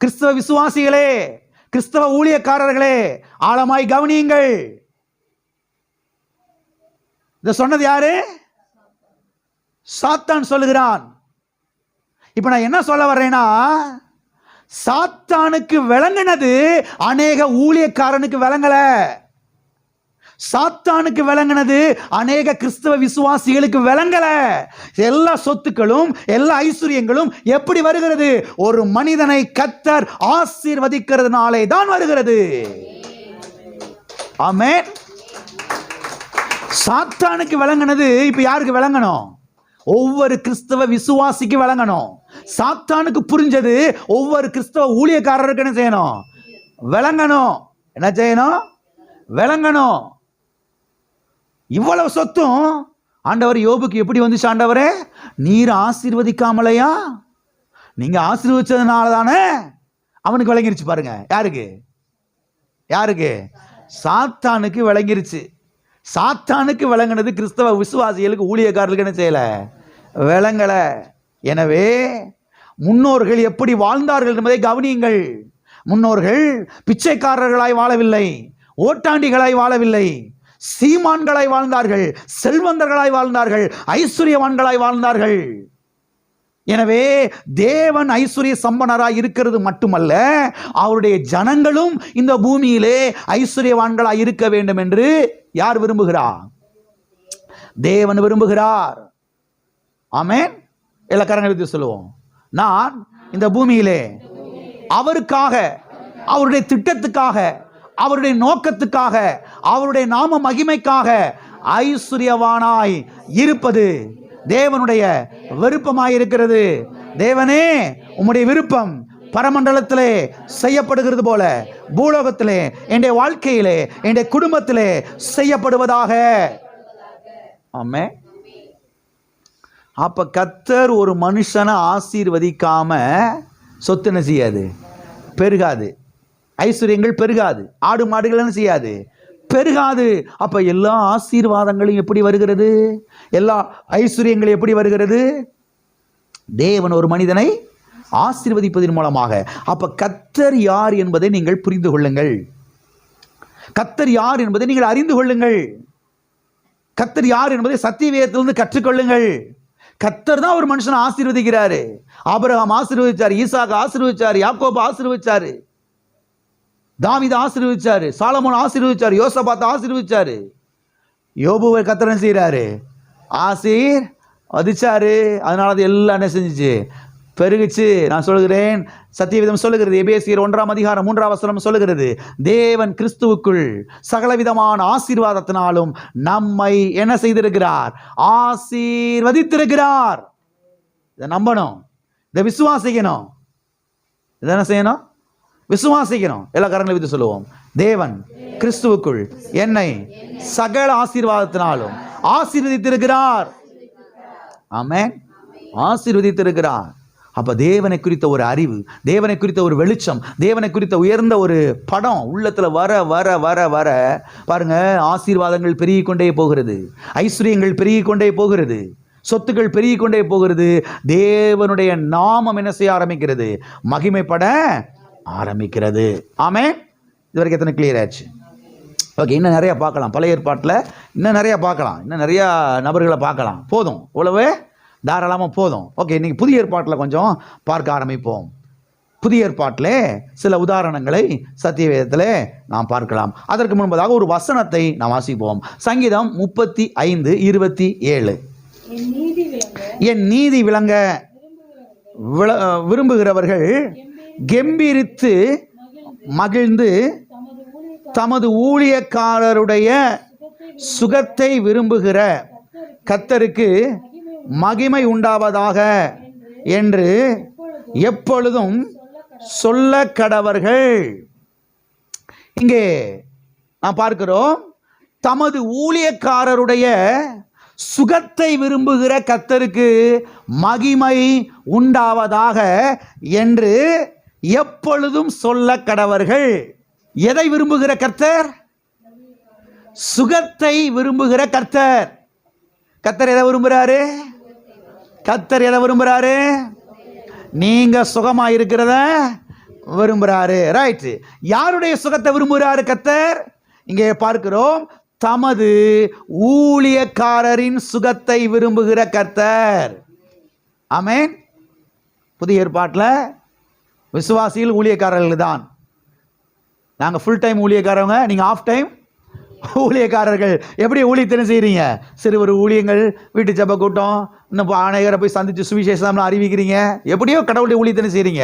கிறிஸ்தவ விசுவாசிகளே, கிறிஸ்தவ ஊழியக்காரர்களே, ஆழமாய் கவனியுங்கள். இதை சொன்னது யாரு? சாத்தான் சொல்லுகிறான். இப்ப நான் என்ன சொல்ல வர்றேன்னா, சாத்தானுக்கு விளங்கினது அநேக ஊழியக்காரனுக்கு விளங்கல. சாத்தானுக்கு விளங்கினது அநேக கிறிஸ்தவ விசுவாசிகளுக்கு விளங்கல. எல்லா சொத்துக்களும் எல்லா ஐஸ்வர்யங்களும் எப்படி வருகிறது? ஒரு மனிதனை கர்த்தர் ஆசீர்வதிக்கிறதுனாலே தான் வருகிறது. ஆமென். சாத்தானுக்கு விளங்கினது இப்ப யாருக்கு விளங்கணும்? ஒவ்வொரு கிறிஸ்தவ விசுவாசிக்கு விளங்கணும். சாத்தானுக்கு புரிஞ்சது ஒவ்வொரு கிறிஸ்தவ ஊழியக்காரருக்கு என்ன செய்யணும்? விளங்கணும். என்ன செய்யணும்? விளங்கணும். இவ்வளவு சொத்தும் ஆண்டவர் யோபுக்கு எப்படி வந்துச்சு? ஆண்டவரே, நீர் ஆசீர்வதிக்காமலையா? நீங்க ஆசீர்வதிச்சதுனால தானே அவனுக்கு விளங்கிருச்சு. பாருங்க, யாருக்கு? யாருக்கு? சாத்தானுக்கு விளங்கிருச்சு. சாத்தானுக்கு விளங்கினது கிறிஸ்தவ விசுவாசிகளுக்கு ஊழியக்காரர்களுக்கு என்ன செய்யல? விளங்கல. எனவே முன்னோர்கள் எப்படி வாழ்ந்தார்கள் என்பதை கவனியுங்கள். முன்னோர்கள் பிச்சைக்காரர்களாய் வாழவில்லை, ஓட்டாண்டிகளாய் வாழவில்லை, சீமான்களாய் வாழ்ந்தார்கள், செல்வந்தர்களாய் வாழ்ந்தார்கள், ஐஸ்வர்யவான்களாய் வாழ்ந்தார்கள். எனவே தேவன் ஐஸ்வர்ய சம்பனராய் இருக்கிறது மட்டுமல்ல, அவருடைய ஜனங்களும் இந்த பூமியிலே ஐஸ்வர்யவான்களாய் இருக்க வேண்டும் என்று யார் விரும்புகிறார்? தேவன் விரும்புகிறார். ஆமென். எல்லா கரங்களை வைத்து சொல்லுவோம், நான் இந்த பூமியிலே அவருக்காக, அவருடைய திட்டத்துக்காக, அவருடைய நோக்கத்துக்காக, அவருடைய நாம மகிமைக்காக ஐஸ்வர்யவானாய் இருப்பது தேவனுடைய விருப்பமாய் இருக்கிறது. தேவனே, உம்முடைய விருப்பம் பரமண்டலத்திலே செய்யப்படுகிறது போல பூலோகத்திலே, என்னுடைய வாழ்க்கையிலே, என்னுடைய குடும்பத்திலே செய்யப்படுவதாக. ஆமென். அப்ப கர்த்தர் ஒரு மனுஷனை ஆசீர்வதிக்காம சொத்து என்ன செய்யாது? பெருகாது. ஐஸ்வர்யங்கள் பெருகாது. ஆடு மாடுகள் என்ன செய்யாது? பெருகாது. அப்ப எல்லா ஆசீர்வாதங்களும் எப்படி வருகிறது? எல்லா ஐஸ்வர்யங்களும் எப்படி வருகிறது? தேவன் ஒரு மனிதனை ஆசீர்வதிப்பதன் மூலமாக. அப்ப கர்த்தர் யார் என்பதை நீங்கள் புரிந்து கொள்ளுங்கள். கர்த்தர் யார் என்பதை நீங்கள் அறிந்து கொள்ளுங்கள். கர்த்தர் யார் என்பதை சத்தியவேதத்திலிருந்து கற்றுக்கொள்ளுங்கள். கர்த்தர் தான் ஒரு மனுஷனை ஆசீர்வதிக்கிறாரு. ஆபிரகாம் ஆசீர்வதிச்சாரு, ஈசாக்கு ஆசீர்வதிச்சாரு, யாக்கோபு ஆசீர்வதிச்சாரு, தாவீது ஆசீர்வதிச்சாரு, சாலமோன் ஆசீர்வதிச்சாரு, யோசபாத் ஆசீர்வதிச்சாரு. யோபுவை கர்த்தர் என்ன செய்யறாரு? ஆசீர்வதிச்சாரு. அதனால அது எல்லாம் என்ன செஞ்சுச்சு? பெருகுச்சு. நான் சொல்கிறேன், சத்தியவேதம் சொல்லுகிறது, எபேசியர் 1:3 சொல்லுகிறது, தேவன் கிறிஸ்துவுக்குள் சகலவிதமான ஆசீர்வாதத்தினாலும் நம்மை என்ன செய்திருக்கிறார்? ஆசீர்வதித்திருக்கிறார். இதை நம்பணும், இதை விசுவாசிக்கணும். இதை என்ன செய்யணும்? விசுவாசிக்கணும். எல்லா கரங்களை வைத்து சொல்லுவோம், தேவன் கிறிஸ்துவுக்குள் என்னை சகல ஆசீர்வாதத்தினாலும் ஆசீர்வதித்திருக்கிறார். ஆமென். ஆசீர்வதித்திருக்கிறார். அப்ப தேவனை குறித்த ஒரு அறிவு, தேவனை குறித்த ஒரு வெளிச்சம், தேவனை குறித்த உயர்ந்த ஒரு படம் உள்ளத்துல வர வர வர வர பாருங்க, ஆசீர்வாதங்கள் பெருகிக் கொண்டே போகிறது, ஐஸ்வர்யங்கள் பெருகிக் கொண்டே போகிறது, சொத்துக்கள் பெருகிக் கொண்டே போகிறது. தேவனுடைய நாமம் என்ன செய்ய ஆரம்பிக்கிறது? மகிமைப்பட ஆரம்பிக்கிறது. ஆமென். இதுவரைக்கும் எத்தனை கிளியர் ஆச்சு? ஓகே, இன்னும் நிறைய பார்க்கலாம். பழைய ஏற்பாட்டில் இன்னும் நிறைய பார்க்கலாம், இன்னும் நிறைய நபர்களை பார்க்கலாம். போதும், இவ்வளவு தாராளமாக போதும். ஓகே, இன்னைக்கு புதிய ஏற்பாட்டில் கொஞ்சம் பார்க்க ஆரம்பிப்போம். புதிய ஏற்பாட்டிலே சில உதாரணங்களை சத்தியவேதத்தில் நாம் பார்க்கலாம். அதற்கு முன்பதாக ஒரு வசனத்தை நாம் வாசிப்போம். சங்கீதம் 35:27. என் நீதி விளங்க விரும்புகிறவர்கள் கெம்பீரித்து மகிழ்ந்து தமது ஊழியக்காரருடைய சுகத்தை விரும்புகிற கர்த்தருக்கு மகிமை உண்டாவதாக என்று எப்பொழுதும் சொல்ல கடவர்கள். இங்கே நாம் பார்க்கிறோம், தமது ஊழியக்காரருடைய சுகத்தை விரும்புகிற கர்த்தருக்கு மகிமை உண்டாவதாக என்று எப்பொழுதும் சொல்ல கடவர்கள். எதை விரும்புகிற கர்த்தர்? சுகத்தை விரும்புகிற கர்த்தர். கர்த்தர் எதை விரும்புகிறாரு? கர்த்தர் எதை விரும்புகிறாரு? நீங்க சுகமா இருக்கிறத விரும்புகிறாரு. ரைட். யாருடைய சுகத்தை விரும்புகிறாரு கர்த்தர்? இங்கே பார்க்கிறோம், தமது ஊழியக்காரரின் சுகத்தை விரும்புகிற கர்த்தர். ஆமென். புதிய ஏற்பாட்டில் விசுவாசிகள் ஊழியக்காரர்கள் தான். நாங்கள் ஃபுல் டைம் ஊழியக்காரவங்க, நீங்கள் ஆஃப் டைம் ஊழியக்காரர்கள் எப்படி ஊழியத்தினை செய்கிறீங்க? சிறுவர் ஊழியங்கள், வீட்டு ஜெப கூட்டம், இன்னும் அநேகரை போய் சந்தித்து சுவிசேஷம்லாம் அறிவிக்கிறீங்க. எப்படியோ கடவுளுடைய ஊழியத்தினை செய்கிறீங்க.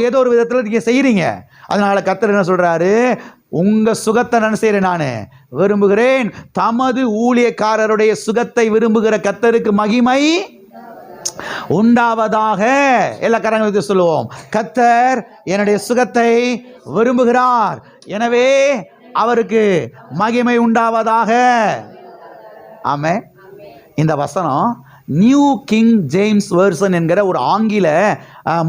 ஏதோ ஒரு விதத்தில் நீங்கள் செய்கிறீங்க. அதனால் கர்த்தர் என்ன சொல்கிறாரு? உங்கள் சுகத்தை நான் செய்கிறேன், நான் விரும்புகிறேன். தமது ஊழியக்காரருடைய சுகத்தை விரும்புகிற கர்த்தருக்கு மகிமை உண்டாவதாக. எல்லா கரங்களுக்கு சொல்லுவோம், கர்த்தர் என்னுடைய சுகத்தை விரும்புகிறார், எனவே அவருக்கு மகிமை உண்டாவதாக. ஆமென். இந்த வசனம் நியூ கிங் ஜேம்ஸ் வெர்சன் என்கிற ஒரு ஆங்கில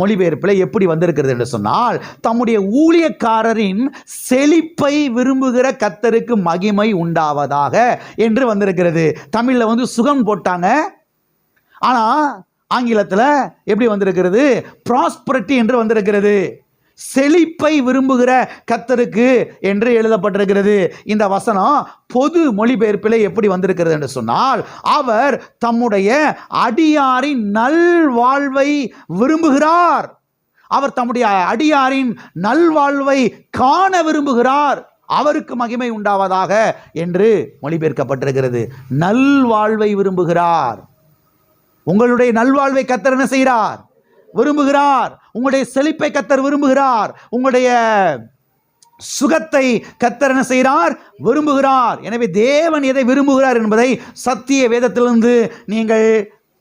மொழிபெயர்ப்பில் எப்படி வந்திருக்கிறது என்று சொன்னால், தம்முடைய ஊழியக்காரரின் செழிப்பை விரும்புகிற கர்த்தருக்கு மகிமை உண்டாவதாக என்று வந்திருக்கிறது. தமிழில் சுகம் போட்டாங்க, ஆனால் ஆங்கிலத்தில் எப்படி வந்திருக்கிறது? ப்ராஸ்பரிட்டி என்று வந்திருக்கிறது. செழிப்பை விரும்புகிற கர்த்தருக்கு என்று எழுதப்பட்டிருக்கிறது. இந்த வசனம் பொது மொழிபெயர்ப்பில் எப்படி வந்திருக்கிறது என்று சொன்னால், அவர் தம்முடைய அடியாரின் நல்வாழ்வை விரும்புகிறார். அவர் தம்முடைய அடியாரின் நல்வாழ்வை காண விரும்புகிறார், அவருக்கு மகிமை உண்டாவதாக என்று மொழிபெயர்க்கப்பட்டிருக்கிறது. நல்வாழ்வை விரும்புகிறார். உங்களுடைய நல்வாழ்வை கர்த்தர் என்ன செய்கிறார்? விரும்புகிறார். உங்களுடைய செழிப்பை கர்த்தர் விரும்புகிறார். உங்களுடைய சுகத்தை கர்த்தர் என்ன செய்கிறார்? விரும்புகிறார். எனவே தேவன் எதை விரும்புகிறார் என்பதை சத்திய வேதத்திலிருந்து நீங்கள்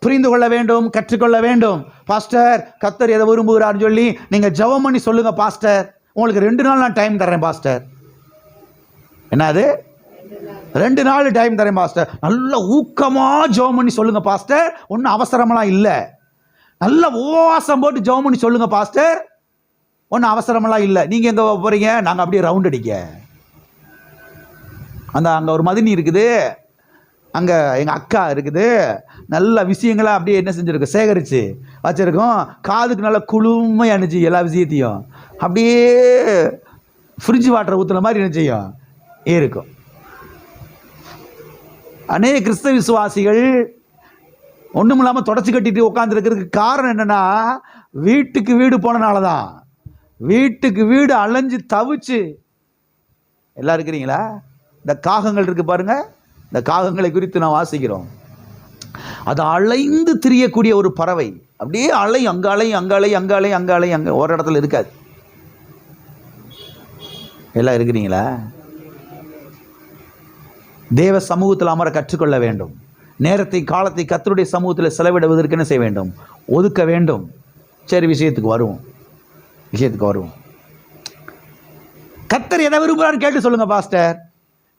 புரிந்து கொள்ள வேண்டும், கற்றுக்கொள்ள வேண்டும். பாஸ்டர், கர்த்தர் எதை விரும்புகிறார்னு சொல்லி நீங்கள் ஜெபம் பண்ணி சொல்லுங்க பாஸ்டர். உங்களுக்கு 2 நாள் நான் டைம் தர்றேன் பாஸ்டர். என்னது? 2 நாள் டைம் தரேன் பாஸ்டர். நல்ல ஊக்கமாக ஜெபம் பண்ணி சொல்லுங்க பாஸ்டர். ஒன்றும் அவசரமெல்லாம் இல்லை. நல்ல உபவாசம் போட்டு ஜெபம் பண்ணி சொல்லுங்க பாஸ்டர். ஒன்றும் அவசரமெல்லாம் இல்லை. நீங்கள் எங்கே போகிறீங்க? நாங்கள் அப்படியே ரவுண்ட் அடிக்க. அங்கே ஒரு மதினி இருக்குது, அங்கே எங்கள் அக்கா இருக்குது. நல்ல விஷயங்களை அப்படியே என்ன செஞ்சுருக்கோம்? சேகரித்து வச்சுருக்கோம். காதுக்கு நல்லா குளுமையாக அனுச்சி எல்லா விஷயத்தையும் அப்படியே ஃப்ரிட்ஜ் வாட்டர் ஊற்றுன மாதிரி என்ன செய்யும் இருக்கும். அநேக கிறிஸ்தவ விசுவாசிகள் ஒன்றும் இல்லாமல் தொடச்சி கட்டிட்டு உட்காந்துருக்கிறதுக்கு காரணம் என்னென்னா, வீட்டுக்கு வீடு போனனால தான். வீட்டுக்கு வீடு அலைஞ்சு தவிச்சு. எல்லாம் இருக்கிறீங்களா? இந்த காகங்கள் இருக்கு பாருங்க, இந்த காகங்களை குறித்து நான் வாசிக்கிறோம். அது அலைந்து திரியக்கூடிய ஒரு பறவை. அப்படியே அலையும், அங்கே அலையும், அங்கே அலையும், அங்கே அலையும், அங்கே அலையும், அங்கே ஒரு இடத்துல இருக்காது. எல்லாம் இருக்கிறீங்களா? தேவ சமூகத்தில் அமர கற்றுக்கொள்ள வேண்டும். நேரத்தை காலத்தை கர்த்தருடைய சமூகத்தில் செலவிடுவதற்கு என்ன செய்ய வேண்டும்? ஒதுக்க வேண்டும். சரி, விஷயத்துக்கு வருவோம். கர்த்தர் எதை விரும்புகிறான்னு கேட்டு சொல்லுங்க பாஸ்டர்.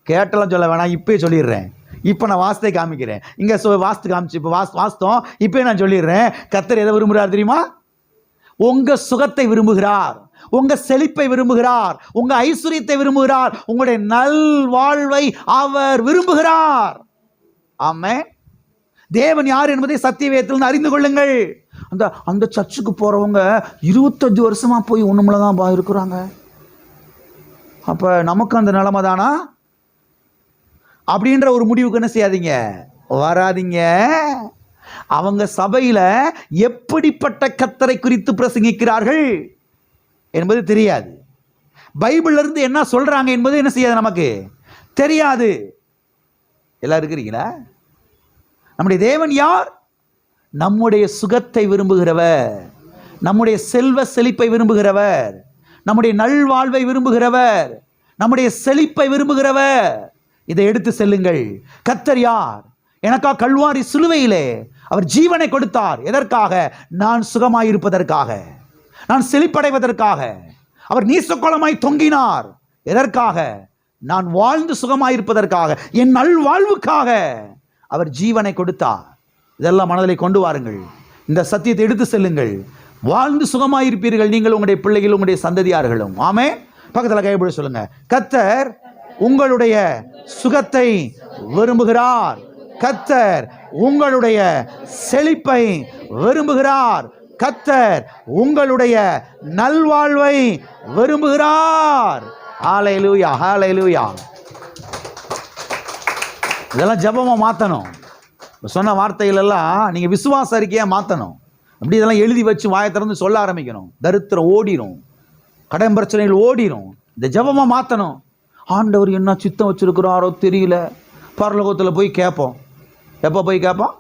கேட்டெல்லாம் சொல்ல வேணாம், இப்போயே சொல்லிடுறேன். இப்போ நான் வாஸ்தை காமிக்கிறேன். இங்கே வாஸ்து காமிச்சு இப்போ வாஸ்தம் இப்போ நான் சொல்லிடுறேன். கர்த்தர் எதை விரும்புகிறார் தெரியுமா? உங்கள் சுகத்தை விரும்புகிறார், உங்கள் செழிப்பை விரும்புகிறார், உங்கள் ஐஸ்வர்யத்தை விரும்புகிறார், உங்களுடைய நல்வாழ்வை அவர் விரும்புகிறார். ஆமென். தேவன் யார் என்பதை சத்தியவேதத்திலிருந்து அறிந்து கொள்ளுங்கள். அந்த சர்ச்சுக்கு போகிறவங்க 25 வருஷமாக போய் ஒன்றுமில்ல தான் இருக்கிறாங்க. அப்போ நமக்கு அந்த நிலைமை தானா அப்படின்ற ஒரு முடிவுக்கு என்ன செய்யாதீங்க, வராதிங்க. அவங்க சபையில் எப்படிப்பட்ட கர்த்தரை குறித்து பிரசங்கிக்கிறார்கள் என்பது தெரியாது. பைபிள்ல இருந்து என்ன சொல்றாங்க என்பது என்ன செய்யாது, நமக்கு தெரியாது. எல்லாம் இருக்கிறீங்களா? நம்முடைய தேவன் யார்? நம்முடைய சுகத்தை விரும்புகிறவர், நம்முடைய செல்வ செழிப்பை விரும்புகிறவர், நம்முடைய நல்வாழ்வை விரும்புகிறவர், நம்முடைய செழிப்பை விரும்புகிறவர். இதை எடுத்து செல்லுங்கள். கர்த்தர் யார்? எனக்கா கல்வாரி சிலுவையிலே அவர் ஜீவனை கொடுத்தார். எதற்காக? நான் சுகமாயிருப்பதற்காக, நான் செழிப்படைவதற்காக. அவர் நீசக்கோலமாய் தொங்கினார். எதற்காக? நான் வாழ்ந்து சுகமாயிருப்பதற்காக, என் நல்வாழ்வுக்காக அவர் ஜீவனை கொடுத்தார். இதெல்லாம் மனதிலே கொண்டு வாருங்கள். இந்த சத்தியத்தை எடுத்து செல்லுங்கள். வாழ்ந்து சுகமாயிருப்பீர்கள், நீங்கள், உங்களுடைய பிள்ளைகள், உங்களுடைய சந்ததியார்களும். ஆமென். பக்கத்தில் கைப்பிடி சொல்லுங்க, கர்த்தர் உங்களுடைய சுகத்தை விரும்புகிறார், கர்த்தர் உங்களுடைய செழிப்பை விரும்புகிறார், கர்த்தர் உங்களுடைய நல்வாழ்வை விரும்புகிறார். ஹல்லேலூயா, ஹல்லேலூயா. இதெல்லாம் ஜெபமா மாற்றணும். சொன்ன வார்த்தைகள் எல்லாம் நீங்கள் விசுவாச அறிக்கையாக மாற்றணும். அப்படி இதெல்லாம் எழுதி வச்சு வாயை திறந்து சொல்ல ஆரம்பிக்கணும். தரித்திரம் ஓடிடும், கடன் பிரச்சனைகள் ஓடிடும். இந்த ஜெபமா மாற்றணும். ஆண்டவர் என்ன சித்தம் வச்சிருக்கிறாரோ தெரியல. பரலோகத்தில் போய் கேட்போம். எப்போ போய் கேட்போம்?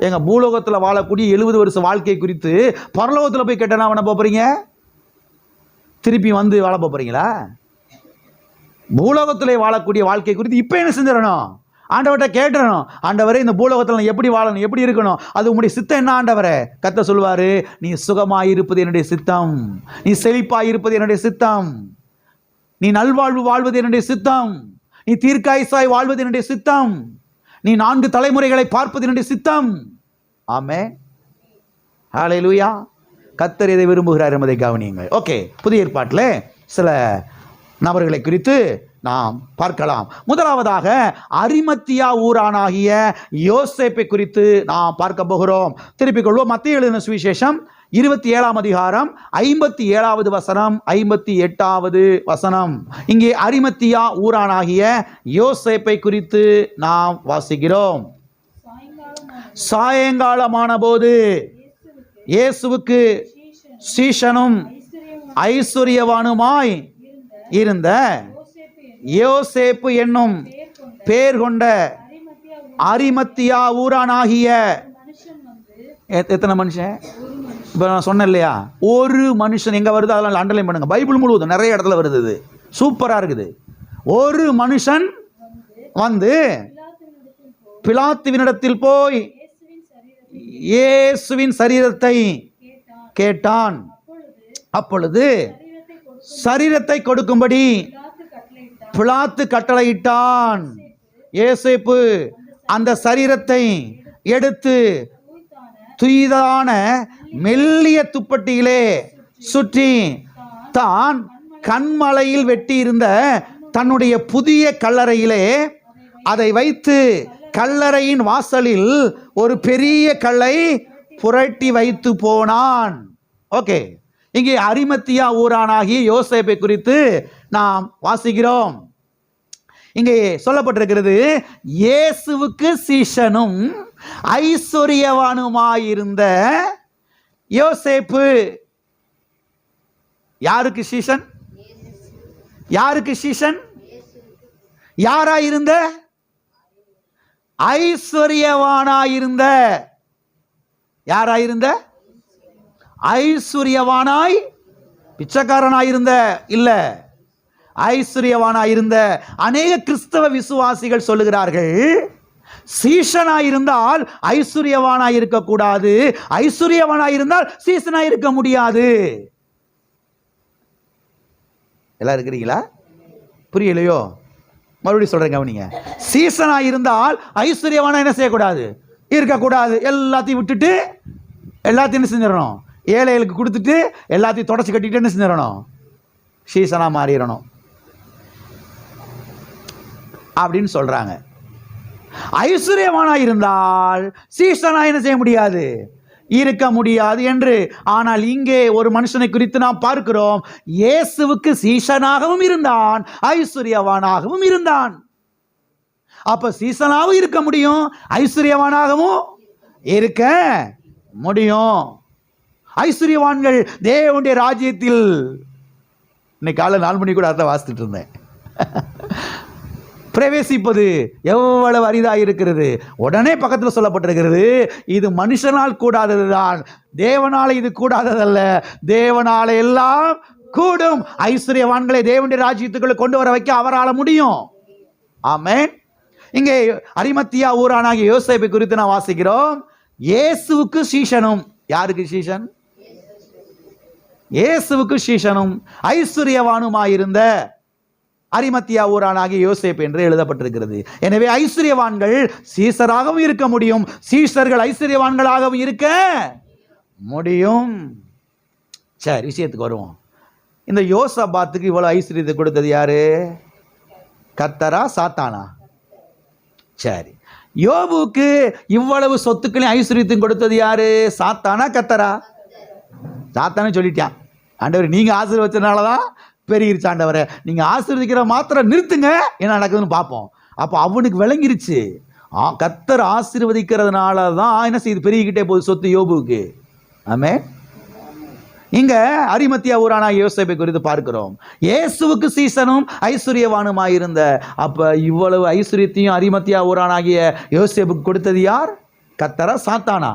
எங்கள் பூலோகத்தில் வாழக்கூடிய 70 வருஷ வாழ்க்கை குறித்து பரலோகத்தில் போய் கேட்டேன்னா பண்ண போகிறீங்க? திருப்பி வந்து வாழ போகிறீங்களா? பூலோகத்தில் வாழக்கூடிய வாழ்க்கை குறித்து இப்போ என்ன செஞ்சிடணும்? ஆண்டவர்கிட்ட கேட்டுறணும். ஆண்டவரே, இந்த பூலோகத்தில் நான் எப்படி வாழணும், எப்படி இருக்கணும், அது உங்களுடைய சித்தம் என்ன ஆண்டவரே? கர்த்தர் சொல்வார், நீ சுகமாய் இருப்பது என்னுடைய சித்தம், நீ செழிப்பாய் இருப்பது என்னுடைய சித்தம், நீ நல்வாழ்வு வாழ்வது என்னுடைய சித்தம், நீ தீர்க்காயுசாய் வாழ்வது என்னுடைய சித்தம், நீ 4 தலைமுறைகளை பார்ப்பது என்னுடைய சித்தம். ஆமென். ஹல்லேலூயா. கர்த்தர் இதை விரும்புகிறார் என்பதை கவனியுங்கள். ஓகே, புதிய ஏற்பாட்டில் சில நபர்களை குறித்து நாம் பார்க்கலாம். முதலாவதாக அரிமத்தியா ஊரானாகிய யோசேப்பை குறித்து நாம் பார்க்க போகிறோம். திருப்பிக் கொள்வோம். மத்தேயு எழுதின சுவிசேஷம் 27ஆம் அதிகாரம் 57வது வசனம் 58வது வசனம். இங்கே அரிமத்தியா ஊரானாகிய யோசேப்பை குறித்து நாம் வாசிக்கிறோம். சாயங்காலமான போது இயேசுவுக்கு சீஷனும் ஐஸ்வர்யவானுமாய் இருந்த யோசேப்பு என்னும் பேர் கொண்ட அரிமத்தியா ஊரானாகிய எத்தனை மனுஷன்? இப்போ நான் சொன்னேன் இல்லையா, ஒரு மனுஷன். எங்கே வருது அதெல்லாம் அண்டர்லைன் பண்ணுங்க. பைபிள் முழுவதும் நிறைய இடத்துல வருது. இது சூப்பராக இருக்குது. ஒரு மனுஷன் வந்து பிலாத்துவினிடத்தில் போய் இயேசுவின் சரீரத்தை கேட்டான். அப்பொழுது சரீரத்தை கொடுக்கும்படி பிலாத்து கட்டளையிட்டான். யோசேப்பு அந்த சரீரத்தை எடுத்து துய்தான மெல்லிய துப்பட்டியிலே சுற்றி தான் கண்மலையில் வெட்டியிருந்த தன்னுடைய புதிய கல்லறையிலே அதை வைத்து கல்லறையின் வாசலில் ஒரு பெரிய கல்லை புரட்டி வைத்து போனான். ஓகே, இங்கே அரிமத்தியா ஊரானாகிய யோசேப்பை குறித்து நாம் வாசிக்கிறோம். இங்கே சொல்லப்பட்டிருக்கிறது, இயேசுவுக்கு சீஷனும் ஐஸ்வர்யவானுமாயிருந்த யோசேப்பு. யாருக்கு சீஷன்? யாருக்கு சீஷன்? யாராயிருந்த? ஐஸ்வர்யவானாயிருந்த. யாராயிருந்த? ஐஸ்வர்யவானாய் பிச்சைக்காரனாயிருந்த இல்ல, ஐஸ்வர்யவானாயிருந்த. அநேக கிறிஸ்தவ விசுவாசிகள் சொல்லுகிறார்கள், சீஷனாயிருந்தால் ஐஸ்வர்யவானாயிருக்க கூடாது, ஐஸ்வர்யவானாயிருந்தால் சீஷனாயிருக்க முடியாது. எல்லாம் இருக்கிறீங்களா? புரியலையோ? மறுபடியும் சொல்றேன், கவனிங்க. சீஷனாயிருந்தால் ஐஸ்வர்யவானா என்ன செய்யக்கூடாது? இருக்கக்கூடாது. எல்லாத்தையும் விட்டுட்டு எல்லாத்தையும் என்ன செஞ்சிடணும்? ஏழைகளுக்கு கொடுத்துட்டு எல்லாத்தையும் தொடச்சி கட்டிட்டு என்ன செஞ்சிடணும்? சீசனா மாறிடணும் அப்படின்னு சொல்றாங்க. ஐஸ்வர்யவானா இருந்தால் சீசனா என்ன செய்ய முடியாது? இருக்க முடியாது என்று. ஆனால் இங்கே ஒரு மனுஷனை குறித்து நாம் பார்க்கிறோம், இயேசுவுக்கு சீசனாகவும் இருந்தான், ஐஸ்வர்யவானாகவும் இருந்தான். அப்ப சீசனாகவும் இருக்க முடியும், ஐஸ்வர்யவானாகவும் இருக்க முடியும். ஐஸ்வர்யவான்கள் தேவனுடைய ராஜ்யத்தில், இன்னைக்கு காலை 4 மணி கூட அதை வாசித்துட்டு இருந்தேன், பிரவேசிப்பது எவ்வளவு அரிதாக இருக்கிறது. உடனே பக்கத்தில் சொல்லப்பட்டிருக்கிறது, இது மனுஷனால் கூடாததுதான், தேவனால இது கூடாததல்ல, தேவனால எல்லாம் கூடும். ஐஸ்வர்யவான்களை தேவனுடைய ராஜ்யத்துக்குள்ள கொண்டு வர வைக்க அவரால் முடியும். ஆமென். இங்கே அரிமத்தியா ஊரானாகிய யோசேப்பை குறித்து நான் வாசிக்கிறோம். இயேசுவுக்கு சீஷனும். யாருக்கு சீஷன்? இயேசுவுக்கு சீஷனும் ஐஸ்வர்யவானுமாயிருந்த அரிமத்தியா ஊரானாகிய யோசேப்பு என்று எழுதப்பட்டிருக்கிறது. எனவே ஐஸ்வர்யவான்கள் சீசராகவும் இருக்க முடியும், சீசர்கள் ஐஸ்வர்யவான்களாகவும் இருக்க முடியும். சரி, விஷயத்துக்கு வருவோம். இந்த யோசபாத்துக்கு இவ்வளவு ஐஸ்வர்யத்தை கொடுத்தது யாரு? கர்த்தரா சாத்தானா? சரி, யோபுக்கு இவ்வளவு சொத்துக்களையும் ஐஸ்வர்யத்தையும் கொடுத்தது யாரு? சாத்தானா கர்த்தரா? சாத்தானே சொல்லிட்டான். ஆண்டவர், நீங்க ஆசீர்வச்சனாலதான் பெருகிருச்சு. ஆண்டவரை நீங்க ஆசீர்வதிக்கிற மாத்திரம் நிறுத்துங்க, என்ன நடக்குதுன்னு பார்ப்போம். அப்போ அவனுக்கு விளங்கிருச்சு, கர்த்தர் ஆசீர்வதிக்கிறதுனால தான் என்ன செய்யுது? பெருகிக்கிட்டே போகுது சொத்து யோபுக்கு. ஆமே. இங்க அரிமத்தியா ஊரான யோசேப்பை குறித்து பார்க்கிறோம். இயேசுவுக்கு சீசனும் ஐஸ்வர்யவானுமாயிருந்த, அப்ப இவ்வளவு ஐஸ்வர்யத்தையும் அரிமத்தியா ஊரானாகிய யோசேப்புக்கு கொடுத்தது யார்? கர்த்தரா சாத்தானா?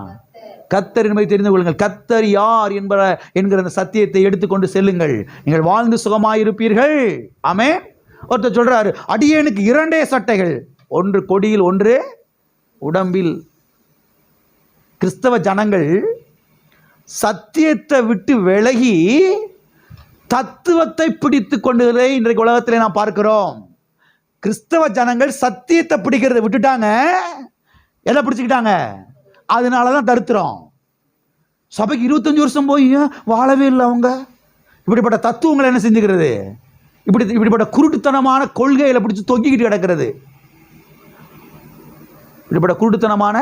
கர்த்தர் என்பதை தெரிந்து கொள்ளுங்கள். கர்த்தர் யார் என்கிற அந்த சத்தியத்தை எடுத்துக்கொண்டு செல்லுங்கள், நீங்கள் வாழ்ந்து சுகமாயிருப்பீர்கள். ஆமென். ஒருத்தர் சொல்றாரு, அடியேனுக்கு 2 சட்டைகள், ஒன்று கொடியில் ஒன்று உடம்பில். கிறிஸ்தவ ஜனங்கள் சத்தியத்தை விட்டு விலகி தத்துவத்தை பிடித்து கொண்டு இன்றைக்கு உலகத்தில் நாம் பார்க்கிறோம். கிறிஸ்தவ ஜனங்கள் சத்தியத்தை பிடிக்கிறத விட்டுட்டாங்க, எதை பிடிச்சுக்கிட்டாங்க? அதனாலதான் தடுத்துறோம். சபைக்கு 25 வருஷம் போய் வாழவே இல்லை அவங்க. இப்படிப்பட்ட தத்துவங்களை என்ன செஞ்சுக்கிறது? இப்படிப்பட்ட குருட்டுத்தனமான கொள்கைகளை பிடிச்சி தொங்கிக்கிட்டு கிடக்கிறது. இப்படிப்பட்ட குருட்டுத்தனமான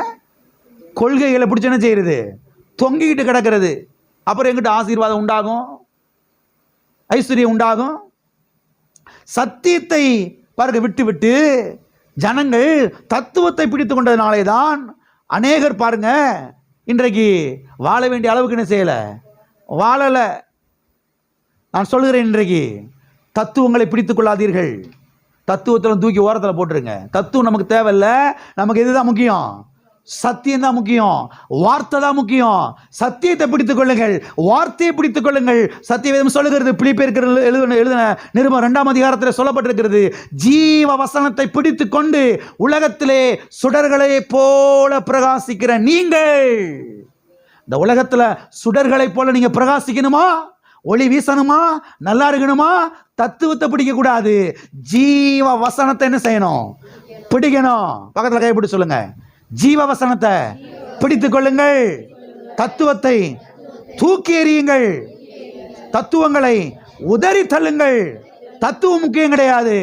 கொள்கைகளை பிடிச்சி என்ன செய்யறது? தொங்கிக்கிட்டு கிடக்கிறது. அப்புறம் எங்கிட்ட ஆசீர்வாதம் உண்டாகும், ஐஸ்வர்யம் உண்டாகும்? சத்தியத்தை பாருங்க விட்டு விட்டு ஜனங்கள் தத்துவத்தை பிடித்து கொண்டதுனாலே தான் அநேகர் பாருங்க இன்றைக்கு வாழ வேண்டிய அளவுக்கு என்ன செய்யல, வாழல. நான் சொல்லுகிறேன், இன்றைக்கு தத்துவங்களை பிடித்துக் கொள்ளாதீர்கள். தத்துவத்தில் தூக்கி ஓரத்தில் போட்டுருங்க. தத்துவம் நமக்கு தேவையில்லை. நமக்கு எதுதான் முக்கியம்? சத்தியம் தான் முக்கியம், வார்த்தை தான் முக்கியம். சத்தியத்தை பிடித்துக் கொள்ளுங்கள், வார்த்தையை பிடித்துக் கொள்ளுங்கள். சத்திய வேதம் சொல்லுகிறது, பிலிப்பியர் எழுதின நிருபம் 2ஆம் அதிகாரத்தில் சொல்லப்பட்டிருக்கிறது, ஜீவ வசனத்தை பிடித்துக் கொண்டு உலகத்திலே சுடர்களை போல பிரகாசிக்கிற நீங்கள். இந்த உலகத்துல சுடர்களை போல நீங்க பிரகாசிக்கணுமா, ஒளி வீசணுமா, நல்லா இருக்கணுமா? தத்துவத்தை பிடிக்க கூடாது, ஜீவ வசனத்தை என்ன செய்யணும்? பிடிக்கணும். பக்கத்தில் கைப்பிடி சொல்லுங்க, ஜீவ வசனத்தை பிடித்துக் கொள்ளுங்கள், தத்துவத்தை தூக்கி எறியுங்கள், தத்துவங்களை உதறி தள்ளுங்கள். தத்துவம் முக்கியம் கிடையாது,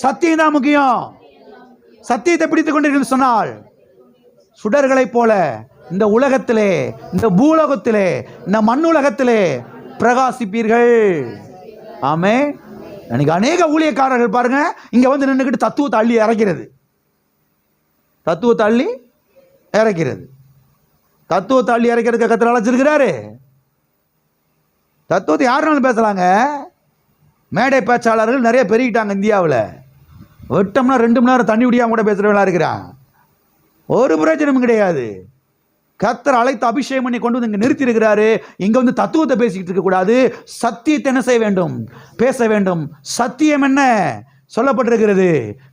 சத்தியம் தான் முக்கியம். சத்தியத்தை பிடித்துக் கொண்டிருக்க சொன்னால் சுடர்களை போல இந்த உலகத்திலே, இந்த பூலோகத்திலே, இந்த மண்ணுலகத்திலே பிரகாசிப்பீர்கள். ஆமே. எனக்கு அநேக ஊழியக்காரர்கள் பாருங்க இங்க வந்து நின்றுக்கிட்டு தத்துவத்தை அள்ளி இறக்கிறது, தத்துவத்தை அள்ளி இறக்கிறது. தத்துவத்தை அள்ளி இறக்கிறதுக்கு கர்த்தர் அழைச்சிருக்கிறாரு. தத்துவத்தை யாருனாலும் பேசலாங்க. மேடை பேச்சாளர்கள் நிறைய பெருகிட்டாங்க இந்தியாவில். வெட்டம்னா 2 மணி நேரம் தண்ணி குடியாம கூட பேசுறவங்களா இருக்கிறான். ஒரு பிரயோஜனமும் கிடையாது. கர்த்தர் அழைத்து அபிஷேகம் பண்ணி கொண்டு வந்து இங்கே நிறுத்தி இருக்கிறாரு. இங்க வந்து தத்துவத்தை பேசிக்கிட்டு இருக்க கூடாது, சத்தியத்தை என்ன செய்ய வேண்டும்? பேச வேண்டும். சத்தியம் என்ன சொல்லப்பட்டிருக்கிறது?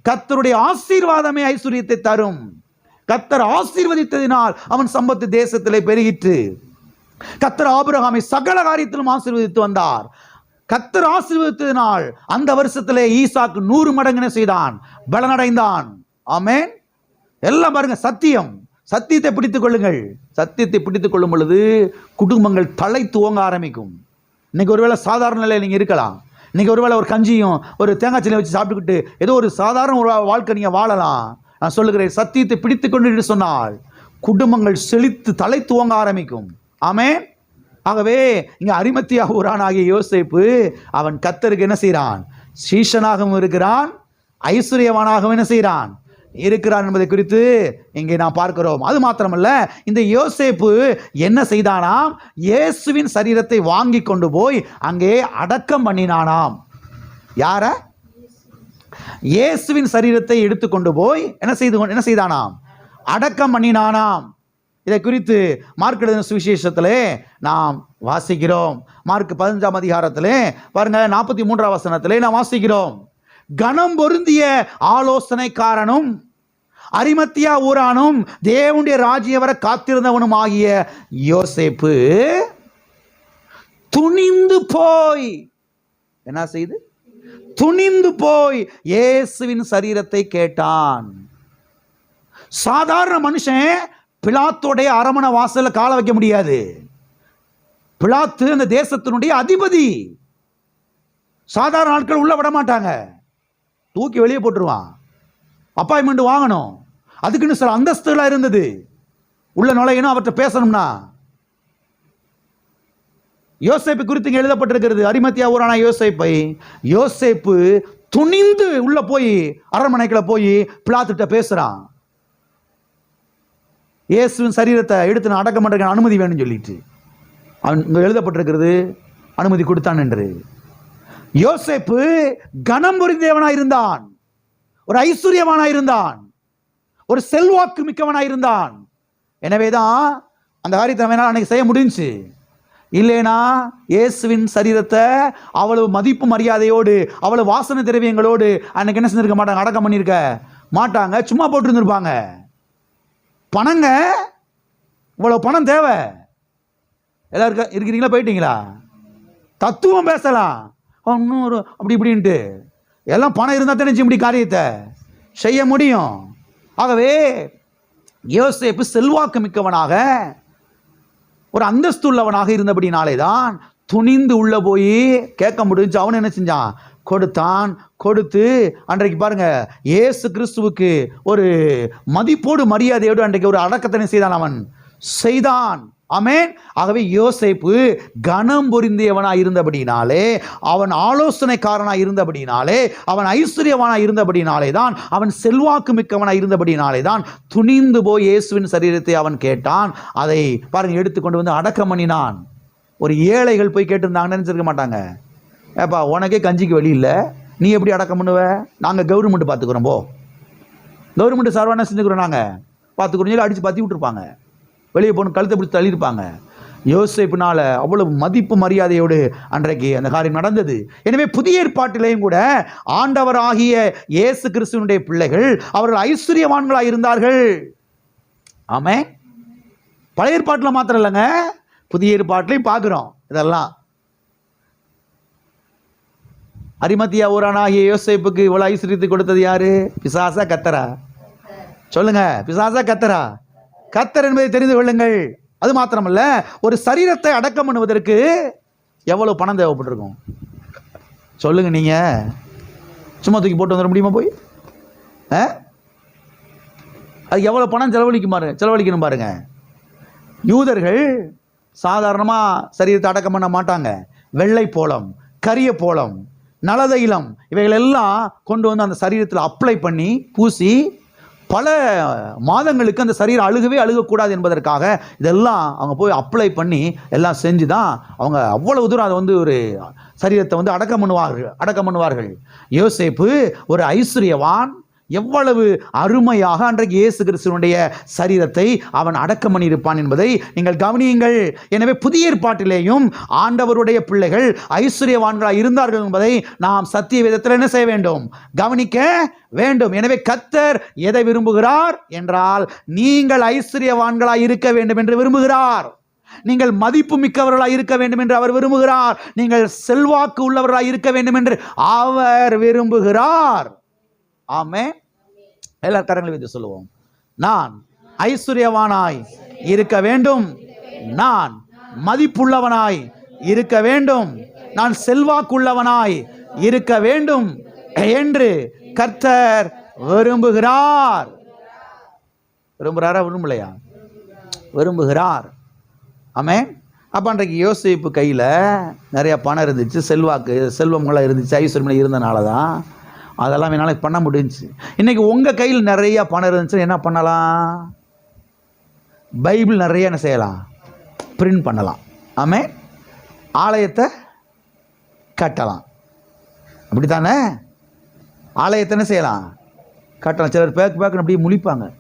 கர்த்தருடைய ஆசீர்வாதமே ஐஸ்வர்யத்தை தரும். கர்த்தர் ஆசீர்வதித்ததினால் அவன் சம்பத்து தேசத்திலே பெருகிற்று. கர்த்தர் ஆபிரகாமை சகல காரியத்திலும் ஆசீர்வதித்து வந்தார். கர்த்தர் ஆசீர்வதித்ததினால் அந்த வருஷத்திலே ஈசாக்கு 100 மடங்கு செய்தான், பலனடைந்தான். ஆமென். எல்லாம் பாருங்க, சத்தியம். சத்தியத்தை பிடித்துக் கொள்ளுங்கள். சத்தியத்தை பிடித்துக் கொள்ளும் பொழுது குடும்பங்கள் தலை துவங்க ஆரம்பிக்கும். இன்னைக்கு ஒருவேளை சாதாரண நிலையில் நீங்கள் இருக்கலாம். இன்னைக்கு ஒருவேளை ஒரு கஞ்சியும் ஒரு தேங்காய் சிலையை வச்சு சாப்பிட்டுக்கிட்டு ஏதோ ஒரு சாதாரண ஒரு வாழ்க்கை நீங்கள் வாழலாம். நான் சொல்லுகிறேன், சத்தியத்தை பிடித்துக் கொண்டு சொன்னால் குடும்பங்கள் செழித்து தலை துவங்க ஆரம்பிக்கும். ஆமென். ஆகவே இங்கே அரிமத்தியா ஊரானாகிய யோசேப்பு அவன் கர்த்தருக்கு என்ன செய்கிறான்? சீஷனாகவும் இருக்கிறான், ஐஸ்வர்யவானாகவும் என்ன செய்கிறான்? இருக்கிறான் என்பதை குறித்து இங்கே நாம் பார்க்கிறோம். அது மாத்திரமல்ல, இந்த யோசேப்பு என்ன செய்தானாம்? இயேசுவின் சரீரத்தை வாங்கி கொண்டு போய் அங்கே அடக்கம் பண்ணினானாம். யார? இயேசுவின் சரீரத்தை எடுத்துக்கொண்டு போய் என்ன செய்தானாம்? அடக்கம் பண்ணினானாம். இதை குறித்து மார்க் எழுதின சுவிசேஷத்திலே நாம் வாசிக்கிறோம். மார்க் 15ஆம் அதிகாரத்திலே பாருங்க 43ஆம் வசனத்திலே நாம் வாசிக்கிறோம், கனம் பொருந்திய ஆலோசனைக்காரனும் அரிமத்தியா ஊரானும் தேவனுடைய ராஜ்யம் வர காத்திருந்தவனும் ஆகிய யோசேப்பு துணிந்து போய் என்ன செய்து? துணிந்து போய் இயேசுவின் சரீரத்தை கேட்டான். சாதாரண மனுஷன் பிலாத்துடைய அரமனை வாசல்ல கால வைக்க முடியாது. பிலாத்து அந்த தேசத்தினுடைய அதிபதி. சாதாரண ஆட்கள் உள்ள விட மாட்டாங்க, தூக்கி வெளியே போட்டுருவான். அப்பாயின்மெண்ட் வாங்கணும், அதுக்குன்னு சில அந்தஸ்துகளாக இருந்தது. உள்ள நுழையணும், அவர்கிட்ட பேசணும்னா. யோசேப்பு குறித்து இங்கே எழுதப்பட்டிருக்கிறது, அரிமத்தியா ஊரான யோசேப்பு துணிந்து உள்ள போய் அரண்மனைக்குள்ள போய் பிலாத்துட்ட பேசுறான். இயேசுவின் சரீரத்தை எடுத்து நான் அடக்கம் பண்றதுக்கு அனுமதி வேணும்னு சொல்லிட்டு. அவன் எழுதப்பட்டிருக்கிறது அனுமதி கொடுத்தான் என்று. யோசேப்பு கனம் பொருந்தியவனாய் இருந்தான், ஒரு ஐஸ்வர்யவானாய் இருந்தான், ஒரு செல்வாக்கு மிக்கவனாய் இருந்தான். எனவேதான் அந்த காரியத்தை அவனால் அன்னைக்கு செய்ய முடிஞ்சு. இல்லைனா இயேசுவின் சரீரத்தை அவ்வளவு மதிப்பு மரியாதையோடு அவ்வளவு வாசனை திரவியங்களோடு அன்னைக்கு என்ன செஞ்சிருக்க மாட்டாங்க, அடக்கம் பண்ணியிருக்க மாட்டாங்க, சும்மா போட்டு இருந்திருப்பாங்க. பணங்க, இவ்வளவு பணம் தேவை. எல்லாருக்கும் இருக்கிறீங்களா, போயிட்டீங்களா? தத்துவம் பேசலாம் இன்னும் ஒரு அப்படி இப்படின்ட்டு, எல்லாம் பணம் இருந்தால் தான் இப்படி காரியத்தை செய்ய முடியும். ஆகவே யோசேப்பு செல்வாக்கு மிக்கவனாக, ஒரு அந்தஸ்து உள்ளவனாக இருந்தபடினாலே தான் துணிந்து உள்ள போய் கேட்க முடிஞ்சு. அவன் என்ன செஞ்சான், கொடுத்தான். கொடுத்து அன்றைக்கு பாருங்க, இயேசு கிறிஸ்துவுக்கு ஒரு மதிப்போடு மரியாதையோடு அன்றைக்கு ஒரு அடக்கத்தினை செய்தான், அவன் செய்தான். ஆமென். ஆகவே யோசேப்பு கனம் பொருந்தியவனாய் இருந்தபடினாலே, அவன் ஆலோசனைக்காரனாய் இருந்தபடினாலே, அவன் ஐஸ்வர்யவானாய் இருந்தபடினாலே தான், அவன் செல்வாக்கு மிக்கவனாய் இருந்தபடினாலே தான் துணிந்து போய் இயேசுவின் சரீரத்தை அவன் கேட்டான். அதை பாருங்க எடுத்துக்கொண்டு வந்து அடக்கம் பண்ணினான். ஒரு ஏழைகள் போய் கேட்டிருந்தாங்கன்னு நினைச்சிருக்க மாட்டாங்க. ஏப்பா உனக்கே கஞ்சிக்கு வழி இல்லை, நீ எப்படி அடக்கம் பண்ணுவ? நாங்கள் கவர்மெண்ட் பார்த்துக்குறோம், போ கவர்மெண்ட் சார்பாக செஞ்சுக்கிறோம், நாங்கள் பார்த்துக்குறோம் சொல்லி அடித்து பற்றி விட்டுருப்பாங்க. வெளியே போன கழுத்தை பிடிச்சி தள்ளியிருப்பாங்க. யோசேப்பினால அவ்வளவு மதிப்பு மரியாதையோடு அன்றைக்கு அந்த காரியம் நடந்தது. எனவே புதிய ஏற்பாட்டிலேயும் கூட ஆண்டவராகிய இயேசு கிறிஸ்துவினுடைய பிள்ளைகள் அவர்கள் ஐஸ்வர்யவான்களாக இருந்தார்கள். ஆமே. பழைய ஏற்பாட்டில் மாத்திரம் இல்லைங்க, புதிய ஏற்பாட்டிலையும் பார்க்குறோம் இதெல்லாம். அரிமத்தியா ஊரானாகிய யோசேப்புக்கு இவ்வளவு ஐஸ்வர்யத்தை கொடுத்தது யாரு? பிசாசா கத்தரா? சொல்லுங்க, பிசாசா கத்தரா? கத்தர் என்பதை தெரிந்து கொள்ளுங்கள். அது மாத்திரமல்ல, ஒரு சரீரத்தை அடக்கம் பண்ணுவதற்கு எவ்வளவு பணம் தேவைப்பட்டிருக்கும் சொல்லுங்க. நீங்க சும்மா தூக்கி போட்டு வந்துட முடியுமா? போய் அது எவ்வளவு பணம் செலவழிக்கணும் பாருங்க. யூதர்கள் சாதாரணமாக சரீரத்தை அடக்கம் பண்ண மாட்டாங்க. வெள்ளை போலம், கரிய போலம், நலதைலம் இவைகள் எல்லாம் கொண்டு வந்து அந்த சரீரத்தில் அப்ளை பண்ணி பூசி பல மாதங்களுக்கு அந்த சரீரம் அழுகக்கூடாது என்பதற்காக இதெல்லாம் அவங்க போய் அப்ளை பண்ணி எல்லாம் செஞ்சு தான் அவங்க அவ்வளவு தூரம் அதை வந்து ஒரு சரீரத்தை வந்து அடக்கம் பண்ணுவார்கள். யோசேப்பு ஒரு ஐஸ்வர்யவான், எவ்வளவு அருமையாக அன்றைக்கு இயேசு கிறிஸ்துவினுடைய சரீரத்தை அவன் அடக்கம் பண்ணியிருப்பான் என்பதை நீங்கள் கவனியுங்கள். எனவே புதிய ஏற்பாட்டிலேயும் ஆண்டவருடைய பிள்ளைகள் ஐஸ்வர்யவான்களாக இருந்தார்கள் என்பதை நாம் சத்திய வேதத்தில் என்ன செய்ய வேண்டும்? கவனிக்க வேண்டும். எனவே கர்த்தர் எதை விரும்புகிறார் என்றால், நீங்கள் ஐஸ்வர்யவான்களாக இருக்க வேண்டும் என்று விரும்புகிறார். நீங்கள் மதிப்பு மிக்கவர்களாக இருக்க வேண்டும் என்று அவர் விரும்புகிறார். நீங்கள் செல்வாக்கு உள்ளவர்களாக இருக்க வேண்டும் என்று அவர் விரும்புகிறார். ஆமே. எல்லாரும் கரங்களை வைத்து சொல்லுவோம், நான் ஐஸ்வர்யவானாய் இருக்க வேண்டும், நான் மதிப்புள்ளவனாய் இருக்க வேண்டும், நான் செல்வாக்குள்ளவனாய் இருக்க வேண்டும் என்று கர்த்தர் விரும்புகிறார். விரும்புகிறாரா? விரும்பலையா? விரும்புகிறார். ஆமே. அப்போ அன்றைக்கு யோசேப்பு கையில் நிறைய பணம் இருந்துச்சு, செல்வங்களாக இருந்துச்சு, ஐஸ்வர்யம் இருந்தனால தான் அதெல்லாம் என்னால் பண்ண முடிஞ்சிச்சு. இன்றைக்கி உங்கள் கையில் நிறையா பணம் இருந்துச்சுன்னா என்ன பண்ணலாம்? பைபிள் நிறைய என்ன செய்யலாம்? பிரிண்ட் பண்ணலாம். ஆமே. ஆலயத்தை கட்டலாம். அப்படி தானே? ஆலயத்தை என்ன செய்யலாம்? கட்டலாம். சிலர் பேக்குன்னு அப்படியே முழிப்பாங்க,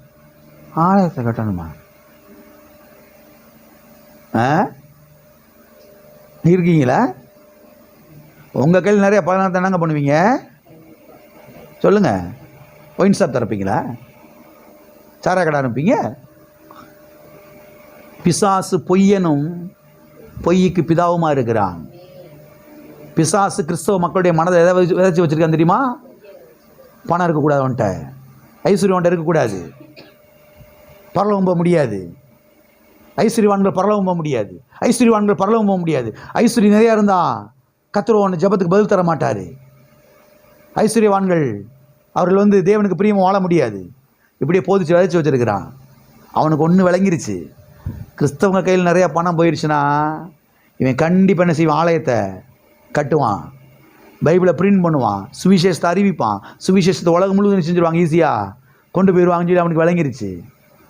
ஆலயத்தை கட்டணுமா? இருக்கீங்களா? உங்கள் கையில் நிறைய பணத்தை என்னங்க பண்ணுவீங்க? சொல்லுங்க. Wine shop திறப்பீங்களா? சாரா கடை ஆரம்பிப்பீங்க? பிசாசு பொய்யனும் பொய்க்கு பிதாவுமா இருக்கிறான். பிசாசு கிறிஸ்தவ மக்களுடைய மனதை எதை விதைச்சி வச்சிருக்கான் தெரியுமா? பணம் இருக்கக்கூடாது, அவன்கிட்ட ஐஸ்வர்யம் அவன்கிட்ட இருக்கக்கூடாது, பரலோகம் போக முடியாது, ஐஸ்வர்யவான்கள் பரலோகம் போக முடியாது, ஐஸ்வர்யவான்கள் பரலோகம் போக முடியாது, ஐஸ்வர்யம் நிறையா இருந்தால் கர்த்தர் உன் ஜெபத்துக்கு பதில் தர மாட்டார், ஐஸ்வர்யவான்கள் அவர்கள் வந்து தேவனுக்கு பிரியமாக வாழ முடியாது, இப்படியே போதிச்சு விதைச்சி வச்சிருக்கிறான். அவனுக்கு ஒன்று விளங்கிருச்சு, கிறிஸ்தவங்க கையில் நிறையா பணம் போயிடுச்சுன்னா இவன் கண்டிப்பாக என்ன செய்வான்? ஆலயத்தை கட்டுவான், பைபிளை பிரிண்ட் பண்ணுவான், சுவிசேஷத்தை அறிவிப்பான், சுவிசேஷத்தை உலகம் முழுவதும் செஞ்சுருவாங்க, ஈஸியாக கொண்டு போயிடுவாங்கன்னு சொல்லி அவனுக்கு விளங்கிருச்சு.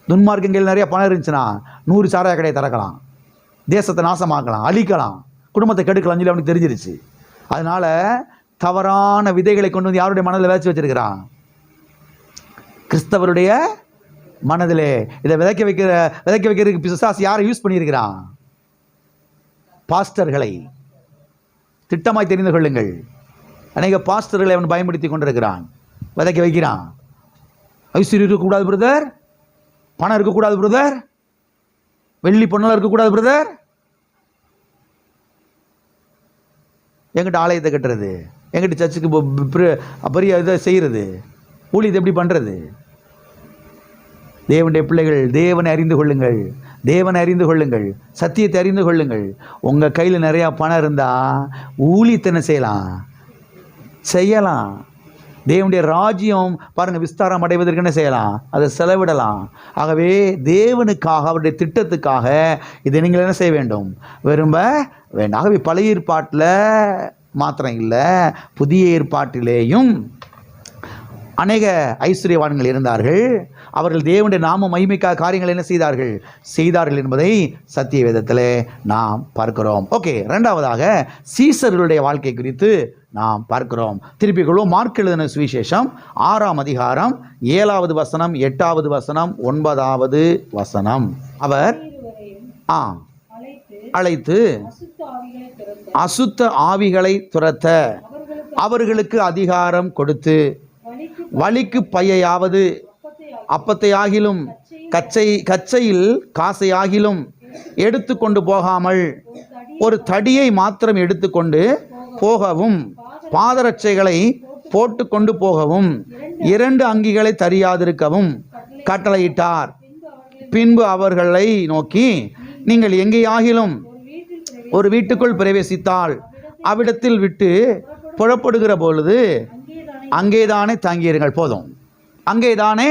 துன்மார்க்கங்கள் நிறையா பணம் இருந்துச்சுன்னா 100 சாராய கடையை திறக்கலாம். தேசத்தை நாசமாக்கலாம், அழிக்கலாம், குடும்பத்தை கெடுக்கலாம் சொல்லி அவனுக்கு தெரிஞ்சிருச்சு. அதனால தவறான விதைகளை கொண்டு வந்து யாருடைய மனதில் விதைச்சு வச்சிருக்கிறான்? கிறிஸ்தவருடைய மனதிலே. இதை விதைக்க வைக்கிறதுக்கு பிசாசு யாரை யூஸ் பண்ணியிருக்கிறான்? பாஸ்டர்களை. திட்டமாய் தெரிந்து கொள்ளுங்கள். அநேக பாஸ்டர்களை அவன் பயன்படுத்தி கொண்டிருக்கிறான், விதைக்க வைக்கிறான். ஐஸ்வர்யம் இருக்கக்கூடாது பிரதர், பணம் இருக்கக்கூடாது பிரதர், வெள்ளி பொண்ணெல்லாம் இருக்கக்கூடாது பிரதர், எங்கிட்ட ஆலயத்தை கட்டுறது, எங்கிட்ட சர்ச்சுக்கு பெரிய இதை செய்கிறது, ஊழியத்தை எப்படி பண்ணுறது? தேவனுடைய பிள்ளைகள், தேவனை அறிந்து கொள்ளுங்கள், தேவனை அறிந்து கொள்ளுங்கள், சத்தியத்தை அறிந்து கொள்ளுங்கள். உங்கள் கையில் நிறையா பணம் இருந்தால் ஊழியத்தை என்ன செய்யலாம். தேவனுடைய ராஜ்யம் பாருங்கள் விஸ்தாரம் அடைவதற்கு என்ன செய்யலாம்? அதை செலவிடலாம். ஆகவே தேவனுக்காக, அவருடைய திட்டத்துக்காக இதை நீங்கள் என்ன செய்ய வேண்டும்? விரும்ப வேண்டும். ஆகவே பழைய ஏற்பாட்டில் மாத்திரம் இல்லை, புதிய ஏற்பாட்டிலேயும் அநேக ஐஸ்வர்யவான்கள் இருந்தார்கள். அவர்கள் தேவனுடைய நாம மகிமைக்காக காரியங்கள் என்ன செய்தார்கள் என்பதை சத்திய வேதத்திலே நாம் பார்க்கிறோம். ஓகே, ரெண்டாவதாக சீசர்களுடைய வாழ்க்கை குறித்து நாம் பார்க்கிறோம். திருப்பிக் கொள்வோம். மார்க் எழுதின சுவிசேஷம் 6ஆம் அதிகாரம் 7வது வசனம், 8வது வசனம், 9வது வசனம். அவர் அழைத்து அசுத்த ஆவிகளை துரத்த அவர்களுக்கு அதிகாரம் கொடுத்து, வழிக்கு பையையாவது அப்பத்தை ஆகிலும் கச்சையில் காசை ஆகிலும் எடுத்து கொண்டு போகாமல் ஒரு தடியை மாத்திரம் எடுத்துக்கொண்டு போகவும், பாதரட்சைகளை போட்டு கொண்டு போகவும், 2 அங்கிகளை தரியாதிருக்கவும் கட்டளையிட்டார். பின்பு அவர்களை நோக்கி, நீங்கள் எங்கேயாகிலும் ஒரு வீட்டுக்குள் பிரவேசித்தால் அவ்விடத்தில் விட்டு புறப்படுகிற பொழுது அங்கேதானே தங்கியிருங்கள். போதும், அங்கேதானே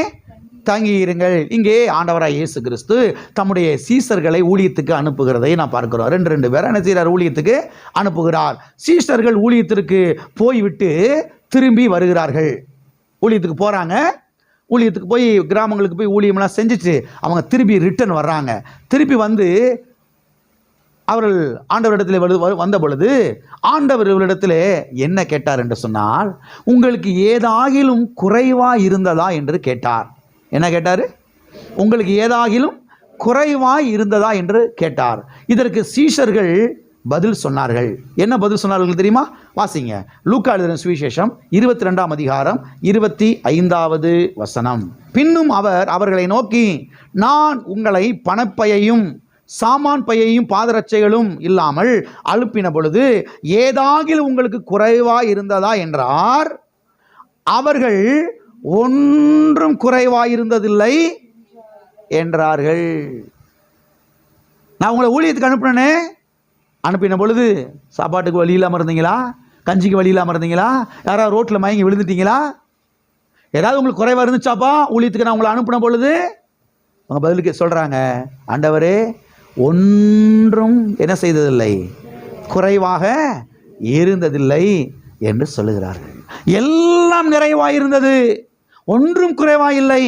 தங்கியிருங்கள். இங்கே ஆண்டவராய் இயேசு கிறிஸ்து தம்முடைய சீசர்களை ஊழியத்துக்கு அனுப்புகிறதை நான் பார்க்கிறோம். 2 பேர் என்ன செய்கிறார்? ஊழியத்துக்கு அனுப்புகிறார். சீசர்கள் ஊழியத்திற்கு போய்விட்டு திரும்பி வருகிறார்கள். ஊழியத்துக்கு போகிறாங்க, ஊழியத்துக்கு போய் கிராமங்களுக்கு போய் ஊழியமெல்லாம் செஞ்சுட்டு அவங்க திரும்பி ரிட்டர்ன் வர்றாங்க. திருப்பி வந்து அவர்கள் ஆண்டவரிடத்தில் வந்த பொழுது ஆண்டவர் இவரிடத்தில் என்ன கேட்டார் என்று சொன்னால், உங்களுக்கு ஏதாகிலும் குறைவாக இருந்ததா என்று கேட்டார். என்ன கேட்டார்? உங்களுக்கு ஏதாகிலும் குறைவாய் இருந்ததா என்று கேட்டார். இதற்கு சீஷர்கள் பதில் சொன்னார்கள். என்ன பதில் சொன்னார்கள் தெரியுமா? வாசிங்க. லூக்கா எழுதின சுவிசேஷம் 22ஆம் அதிகாரம் 25வது வசனம். பின்னும் அவர் அவர்களை நோக்கி, நான் உங்களை பணப்பையையும் சாமான் பையையும் பாதரட்சைகளும் இல்லாமல் அனுப்பின பொழுது ஏதாகிலும் உங்களுக்கு குறைவாய் இருந்ததா என்றார். அவர்கள் ஒன்றும் குறைவாயிருந்ததில்லை என்றார்கள். நான் உங்களை ஊழியத்துக்கு அனுப்பின பொழுது சாப்பாட்டுக்கு வழி இல்லாமல் இருந்தீங்களா? கஞ்சிக்கு வழி இல்லாமல் இருந்தீங்களா? யாராவது ரோட்டில் மயங்கி விழுந்துட்டீங்களா? ஏதாவது உங்களுக்கு குறைவாக இருந்துச்சாப்பா ஊழியத்துக்கு நான் உங்களை அனுப்பின பொழுது? அவங்க பதிலுக்கு சொல்கிறாங்க, ஆண்டவரே ஒன்றும் என்ன செய்ததில்லை, குறைவாக இருந்ததில்லை என்று சொல்லுகிறார்கள். எல்லாம் நிறைவாயிருந்தது, ஒன்றும் குறைவாயில்லை,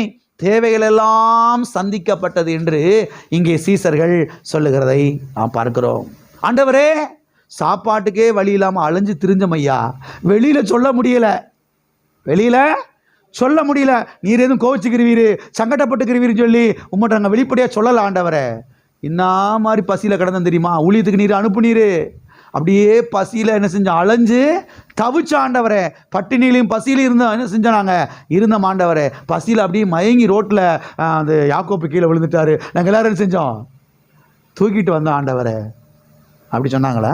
தேவைகள் எல்லாம் சந்திக்கப்பட்டது என்று இங்கே சீசர்கள் சொல்லுகிறதை நாம் பார்க்கிறோம். ஆண்டவரே சாப்பாட்டுக்கே வழி இல்லாமல் அலைஞ்சு திரிஞ்சமையா, வெளியில் சொல்ல முடியல, நீர் எதுவும் கோவிச்சுக்கிறவீர், சங்கடப்பட்டுக்கிறவீர்னு சொல்லி உங்கள்கிட்ட நாங்கள் வெளிப்படையாக சொல்லலை. ஆண்டவரே என்ன மாதிரி பசியில் கிடந்தேன் தெரியுமா, ஊழியத்துக்கு நீர் அனுப்புனீர், அப்படியே பசியில் என்ன செஞ்சோம், அலைஞ்சு தவிச்ச ஆண்டவரே, பட்டினிலையும் பசியிலையும் இருந்தோம். என்ன செஞ்சோம், நாங்கள் இருந்த ஆண்டவரே, பசியில் அப்படியே மயங்கி ரோட்டில் அந்த யாக்கோப்பு கீழே விழுந்துட்டாரு, நாங்கள் எல்லோரும் என்ன செஞ்சோம், தூக்கிட்டு வந்தோம் ஆண்டவரே. அப்படி சொன்னாங்களா?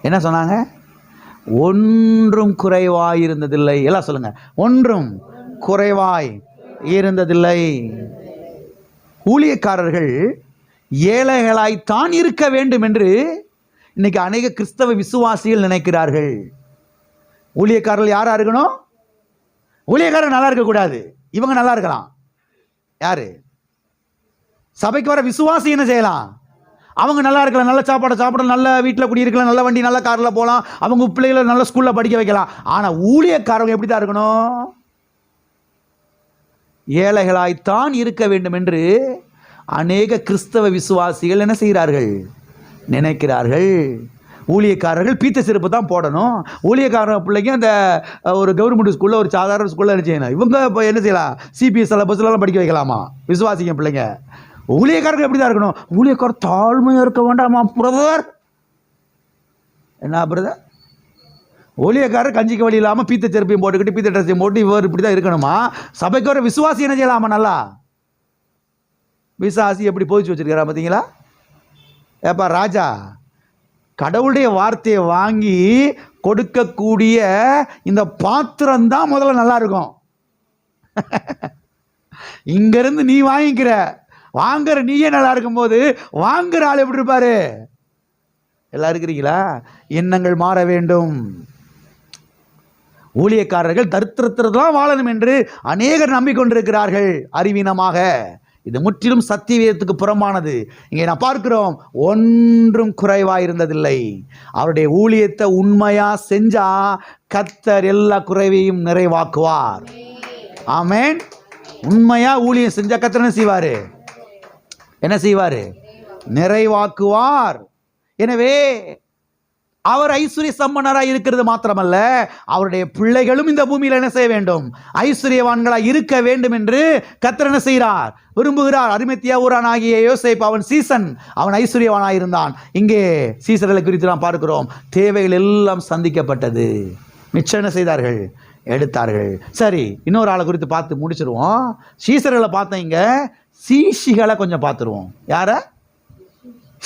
என்ன சொன்னாங்க? ஒன்றும் குறைவாய் இருந்ததில்லை. எல்லாம் சொல்லுங்க, ஒன்றும் குறைவாய் இருந்ததில்லை. ஊழியக்காரர்கள் ஏழைகளாய்த்தான் இருக்க வேண்டும் என்று இன்னைக்கு அநேக கிறிஸ்தவ விசுவாசிகள் நினைக்கிறார்கள். ஊழியக்காரர்கள் யாரா இருக்கணும்? ஊழியக்காரர் நல்லா இருக்கக்கூடாது, இவங்க நல்லா இருக்கலாம். யாரு? சபைக்கு வர விசுவாசி என்ன செய்யலாம்? அவங்க நல்லா இருக்கலாம், நல்ல சாப்பாடை சாப்பிடலாம், நல்ல வீட்டில் குடியிருக்கலாம், நல்ல வண்டி நல்ல காரில் போகலாம், அவங்க பிள்ளைகளை நல்ல ஸ்கூலில் படிக்க வைக்கலாம். ஆனால் ஊழியக்காரங்க எப்படி தான் இருக்கணும்? ஏழைகளாய்த்தான் இருக்க வேண்டும் என்று அநேக கிறிஸ்தவ விசுவாசிகள் என்ன செய்கிறார்கள்? நினைக்கிறார்கள் ஊழியக்காரர்கள் பீத்த செருப்பு தான் போடணும். ஊழியக்காரர் பிள்ளைங்க அந்த ஒரு கவர்மெண்ட் ஸ்கூலில், ஒரு சாதாரண ஸ்கூலில் என்ன செய்யணும்? இவங்க இப்போ என்ன செய்யலாம்? சிபிஎஸ் சிலபஸ்லாம் படிக்க வைக்கலாமா விசுவாசிங்க பிள்ளைங்க? ஊழியக்காரர்கள் எப்படி தான் இருக்கணும்? ஊழியக்காரர் தாழ்மையாக இருக்க வேண்டாமா பிரதர்? என்ன பிரதர்? ஊழியக்காரர் கஞ்சிக்கு வழி இல்லாமல் பீத்த செருப்பையும் போட்டுக்கிட்டு பீத்த ட்ரெஸ்ஸையும் போட்டு இவர் இப்படி தான் இருக்கணுமா? சபைக்கு வர விசுவாசி என்ன செய்யலாமா? நல்லா விசுவாசி எப்படி போதிச்சு வச்சிருக்கிறா பார்த்தீங்களா? ஏப்பா ராஜா, கடவுளுடைய வார்த்தையை வாங்கி கொடுக்கக்கூடிய இந்த பாத்திரம் தான் முதல்ல நல்லா இருக்கும். இங்கிருந்து நீ வாங்கிக்கிற, வாங்குற நீயே நல்லா இருக்கும்போது வாங்குற ஆள் எப்படி இருப்பாரு? எல்லாம் இருக்கிறீங்களா? எண்ணங்கள் மாற வேண்டும். ஊழியக்காரர்கள் தரித்திரத்தில்தான் வாழணும் என்று அநேகர் நம்பிக்கொண்டிருக்கிறார்கள் அறிவீனமாக. இது முற்றிலும் சத்தியத்துக்கு புறமானது. இங்கே நான் பார்க்கிறோம், ஒன்றும் குறைவாக இருந்ததில்லை. அவருடைய ஊழியத்தை உண்மையா செஞ்சா கர்த்தர் எல்லா குறைவையும் நிறைவாக்குவார். ஆமென். உண்மையா ஊழியம் செஞ்சா கர்த்தர் என்ன செய்வாரு? என்ன செய்வாரு? நிறைவாக்குவார். எனவே அவர் ஐஸ்வர்ய சம்பனராக இருக்கிறது மாத்திரமல்ல, அவருடைய பிள்ளைகளும் இந்த பூமியில் என்ன செய்ய வேண்டும்? ஐஸ்வர்யவான்களாக இருக்க வேண்டும் என்று கர்த்தர் என்ன செய்கிறார்? விரும்புகிறார். அரிமத்தியா ஊரானாகிய யோசேப்பு, அவன் சீசன், அவன் ஐஸ்வர்யவானாக இருந்தான். இங்கே சீசர்களை குறித்து நாம் பார்க்கிறோம். தேவைகள் எல்லாம் சந்திக்கப்பட்டது. மிச்சம் என்ன செய்தார்கள்? எடுத்தார்கள். சரி, இன்னொரு ஆளை குறித்து பார்த்து முடிச்சிருவோம். சீசர்களை பார்த்தோம். இங்க சீஷிகளை கொஞ்சம் பார்த்துருவோம். யார?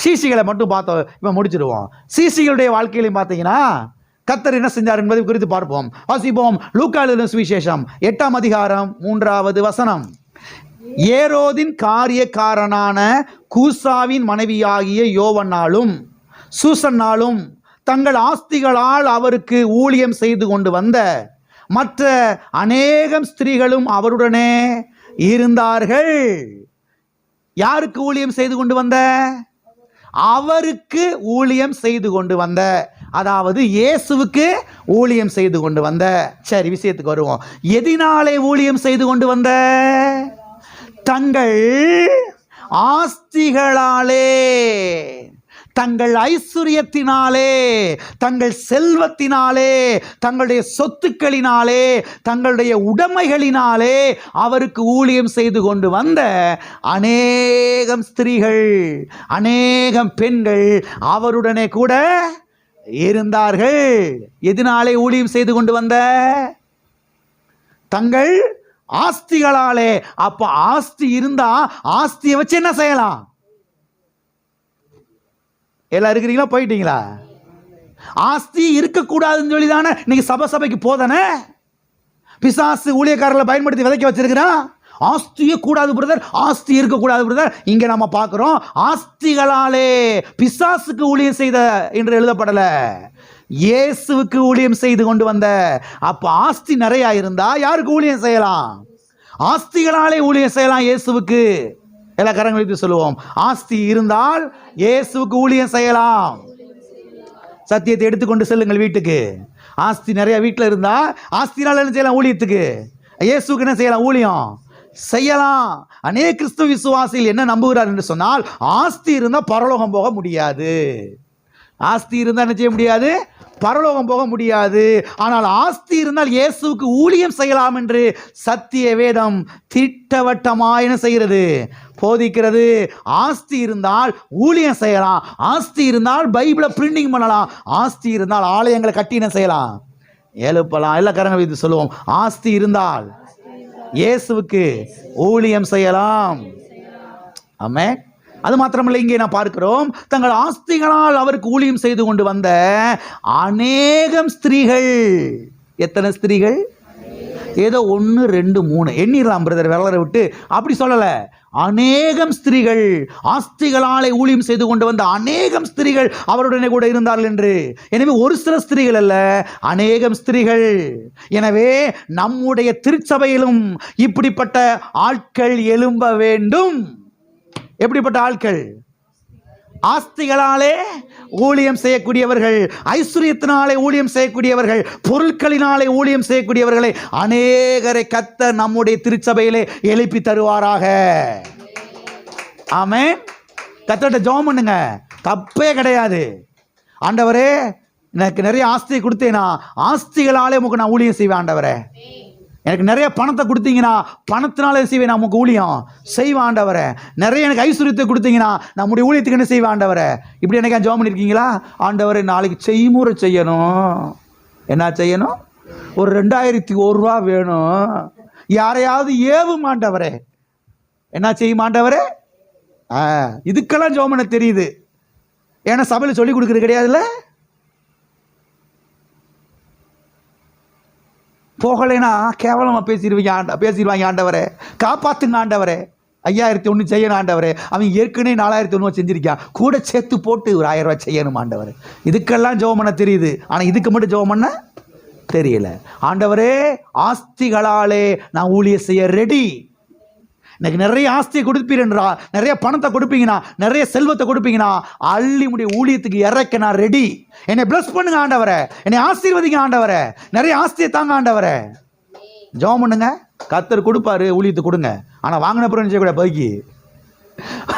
சீசிகளை மட்டும் பார்த்தோம். இப்போ முடிச்சிடுவோம். சீசிகளுடைய வாழ்க்கையிலையும் பார்த்தீங்கன்னா கர்த்தர் என்ன செஞ்சார் என்பதை குறித்து பார்ப்போம். வாசிப்போம். லூக்கா எழுதின சுவிசேஷம் 8ஆம் அதிகாரம் 3வது வசனம். ஏரோதின் காரியக்காரனான கூசாவின் மனைவியாகிய யோவன்னாலும் சூசன்னாலும் தங்கள் ஆஸ்திகளால் அவருக்கு ஊழியம் செய்து கொண்டு வந்த மற்ற அநேகம் ஸ்திரீகளும் அவருடனே இருந்தார்கள். யாருக்கு ஊழியம் செய்து கொண்டு வந்த? அவருக்கு ஊழியம் செய்து கொண்டு வந்த, அதாவது இயேசுவுக்கு ஊழியம் செய்து கொண்டு வந்த. சரி, விஷயத்துக்கு வருவோம். எதினாலே ஊழியம் செய்து கொண்டு வந்த? தங்கள் ஆஸ்திகளாலே, தங்கள் ஐஸ்வர்யத்தினாலே, தங்கள் செல்வத்தினாலே, தங்களுடைய சொத்துக்களினாலே, தங்களுடைய உடைமைகளினாலே அவருக்கு ஊழியம் செய்து கொண்டு வந்த அநேகம் ஸ்திரீகள், அநேகம் பெண்கள் அவருடனே கூட இருந்தார்கள். எதனாலே ஊழியம் செய்து கொண்டு வந்த? தங்கள் ஆஸ்திகளாலே. அப்ப ஆஸ்தி இருந்தா ஆஸ்தியை வச்சு என்ன செய்யலாம்? எல்லாம் இருக்கிறீங்களா? போயிட்டீங்களா? ஆஸ்தி இருக்கக்கூடாதுன்னு சொல்லி தானே இன்னைக்கு சபைக்கு போதானே பிசாசு ஊழியக்காரர்களை பயன்படுத்தி விதைக்க வச்சிருக்கிறான். ஆஸ்தியே கூடாது பிரதர், ஆஸ்தி இருக்கக்கூடாது பிரதர். இங்க நம்ம பார்க்கிறோம், ஆஸ்திகளாலே பிசாசுக்கு ஊழியம் செய்த என்று எழுதப்படல, இயேசுவுக்கு ஊழியம் செய்து கொண்டு வந்த. அப்ப ஆஸ்தி நிறைய இருந்தா யாருக்கு ஊழியம் செய்யலாம்? ஆஸ்திகளாலே ஊழியம் செய்யலாம் இயேசுவுக்கு. எல்லா கரங்களுக்கு சொல்லுவோம், ஆஸ்தி இருந்தால் இயேசுவுக்கு ஊழியம் செய்யலாம். சத்தியத்தை எடுத்துக்கொண்டு செல்லுங்கள் வீட்டுக்கு. ஆஸ்தி நிறைய வீட்டில் இருந்தா ஆஸ்தினால என்ன செய்யலாம்? ஊழியத்துக்கு. இயேசுக்கு என்ன செய்யலாம்? ஊழியம் செய்யலாம். அநேக கிறிஸ்துவ விசுவாசிகள் என்ன நம்புகிறார் என்று சொன்னால், ஆஸ்தி இருந்தால் பரலோகம் போக முடியாது. ஆஸ்தி இருந்தால் என்ன செய்ய முடியாது? பரலோகம் போக முடியாது. ஆனால் ஆஸ்தி இருந்தால் இயேசுவுக்கு ஊழியம் செய்யலாம் என்று சத்திய வேதம் திட்டவட்டமாக என்ன செய்கிறது? போதிக்கிறது. ஆஸ்தி இருந்தால் ஊழியம் செய்யலாம். ஆஸ்தி இருந்தால் பைபிளை பிரிண்டிங் பண்ணலாம். ஆஸ்தி இருந்தால் ஆலயங்களை கட்டி என்ன செய்யலாம்? எழுப்பலாம். எல்லா கரங்களும் இது சொல்லுவோம், ஆஸ்தி இருந்தால் இயேசுவுக்கு ஊழியம் செய்யலாம். ஆமென். அது மாத்திரமல்ல, இங்கே நான் பார்க்கிறோம், தங்கள் ஆஸ்திகளால் அவருக்கு ஊழியம் செய்து கொண்டு வந்த அநேகம் ஸ்திரீகள். எத்தனை ஸ்திரீகள்? ஏதோ 1 2 3 எண்ணிடலாம் பிரதர், விளர விட்டு அப்படி சொல்லல. அநேகம் ஸ்திரீகள், ஆஸ்திகளாலே ஊழியம் செய்து கொண்டு வந்த அநேகம் ஸ்திரீகள் அவருடனே கூட இருந்தார்கள் என்று. எனவே ஒரு சில ஸ்திரீகள் அல்ல, அநேகம் ஸ்திரீகள். எனவே நம்முடைய திருச்சபையிலும் இப்படிப்பட்ட ஆட்கள் எழும்ப வேண்டும். எப்படிப்பட்ட ஆட்கள்? ஆஸ்திகளாலே ஊழியம் செய்யக்கூடியவர்கள், ஐஸ்வர்யத்தினாலே ஊழியம் செய்யக்கூடியவர்கள், பொருட்களினாலே ஊழியம் செய்யக்கூடியவர்களை அநேகரை கர்த்தர் நம்முடைய திருச்சபையிலே எழுப்பி தருவாராக. ஆமென். கர்த்தர்ட்ட ஜெபம் பண்ணுங்க, தப்பே கிடையாது. ஆண்டவரே எனக்கு நிறைய ஆஸ்தியை கொடுத்தேனா, ஆஸ்திகளாலே உமக்கு நான் ஊழியம் செய்வேன் ஆண்டவரே. எனக்கு நிறைய பணத்தை கொடுத்தீங்கன்னா பணத்தினாலே செய்வேன் நான் உமக்கு ஊழியம் செய்வேன் ஆண்டவரே. நிறைய எனக்கு ஐஸ்வர்யத்தை கொடுத்தீங்கன்னா நம்முடைய ஊழியத்துக்கு என்ன செய்வேன் ஆண்டவரே. இப்படி எனக்கு ஜெபம் பண்ணியிருக்கீங்களா? ஆண்டவரே நாளைக்கு செய்முறை செய்யணும். என்ன செய்யணும்? ஒரு 2001 ரூபா வேணும். யாரையாவது ஏவும் ஆண்டவரே. என்ன செய்யும் ஆண்டவரே? இதுக்கெல்லாம் ஜெபம் பண்ண தெரியுது. ஏன்னா சபையில் சொல்லி கொடுக்குறது கிடையாதுல்ல. போகலைன்னா கேவலமாக பேசிடுவாங்க ஆண்டவரே. காப்பாற்றுங்க ஆண்டவரே. 5001 செய்யணும் ஆண்டவரே. அவன் ஏற்கனவே 4001 செஞ்சிருக்கான், கூட சேர்த்து போட்டு ஒரு 1000 ரூபாய் செய்யணும் ஆண்டவரே. இதுக்கெல்லாம் ஜெபம் பண்ண தெரியுது, ஆனால் இதுக்கு மட்டும் ஜெபம் பண்ண தெரியல. ஆண்டவரே ஆஸ்திகளாலே நான் ஊழியம் செய்ய ரெடி. எனக்கு நிறைய ஆஸ்தியை கொடுப்பீரா, நிறைய பணத்தை கொடுப்பீங்கன்னா, நிறைய செல்வத்தை கொடுப்பீங்கன்னா, அள்ளி முடிய ஊழியத்துக்கு இறக்க நான் ரெடி. என்னை பிளஸ் பண்ணுங்க ஆண்டவரே, என்னை ஆசீர்வதிங்க ஆண்டவரே, நிறைய ஆஸ்தியை தாங்க ஆண்டவரே. ஜெபம் பண்ணுங்க, கர்த்தர் கொடுப்பாரு. ஊழியத்துக்கு கொடுங்க, ஆனால் வாங்கின அப்புறம் நினைச்சக்கூடாது, பைக்கி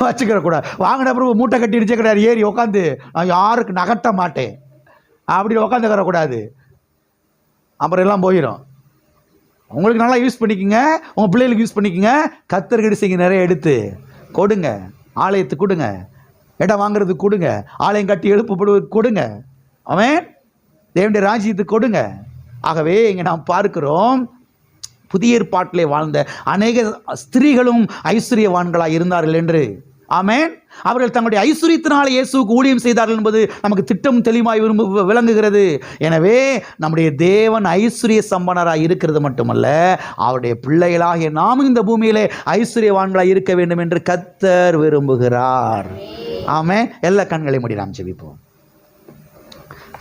வச்சுக்கிற கூடாது. வாங்கின அப்புறம் மூட்டை கட்டி நினைச்ச கிடையாது, ஏறி உட்காந்து நான் யாருக்கு நகட்ட மாட்டேன் அப்படி உட்காந்துக்கிறக்கூடாது. அப்புறம் எல்லாம் போயிடும். உங்களுக்கு நல்லா யூஸ் பண்ணிக்கோங்க, உங்கள் பிள்ளைகளுக்கு யூஸ் பண்ணிக்கோங்க. கர்த்தர்கிட்ட செய்ய நிறைய எடுத்து கொடுங்க. ஆலயத்துக்கு கொடுங்க, இடம் வாங்குறதுக்கு கொடுங்க, ஆலயம் கட்டி எழுப்பப்படுவதற்கு கொடுங்க. அவன் தேவனுடைய ராஜ்யத்துக்கு கொடுங்க. ஆகவே இங்கே நாம் பார்க்கிறோம், புதிய ஏற்பாட்டிலே வாழ்ந்த அநேக ஸ்திரீகளும் ஐஸ்வர்யவான்களாக இருந்தார்கள் என்று. ஆமென். அவர்கள் தங்களுடைய ஐஸ்வர்யத்தினால இயேசுவுக்கு ஊழியம் செய்தார்கள் என்பது நமக்கு திட்டம் தெளிவாய் விளங்குகிறது. எனவே நம்முடைய தேவன் ஐஸ்வர்ய சம்பனராக இருக்கிறது மட்டுமல்ல, அவருடைய பிள்ளைகளாகிய நாம் இந்த பூமியிலே ஐஸ்வர்யவான்களாக இருக்க வேண்டும் என்று கர்த்தர் விரும்புகிறார். ஆமென். எல்லா கண்களை மூடி நாம் ஜெபிப்போம்.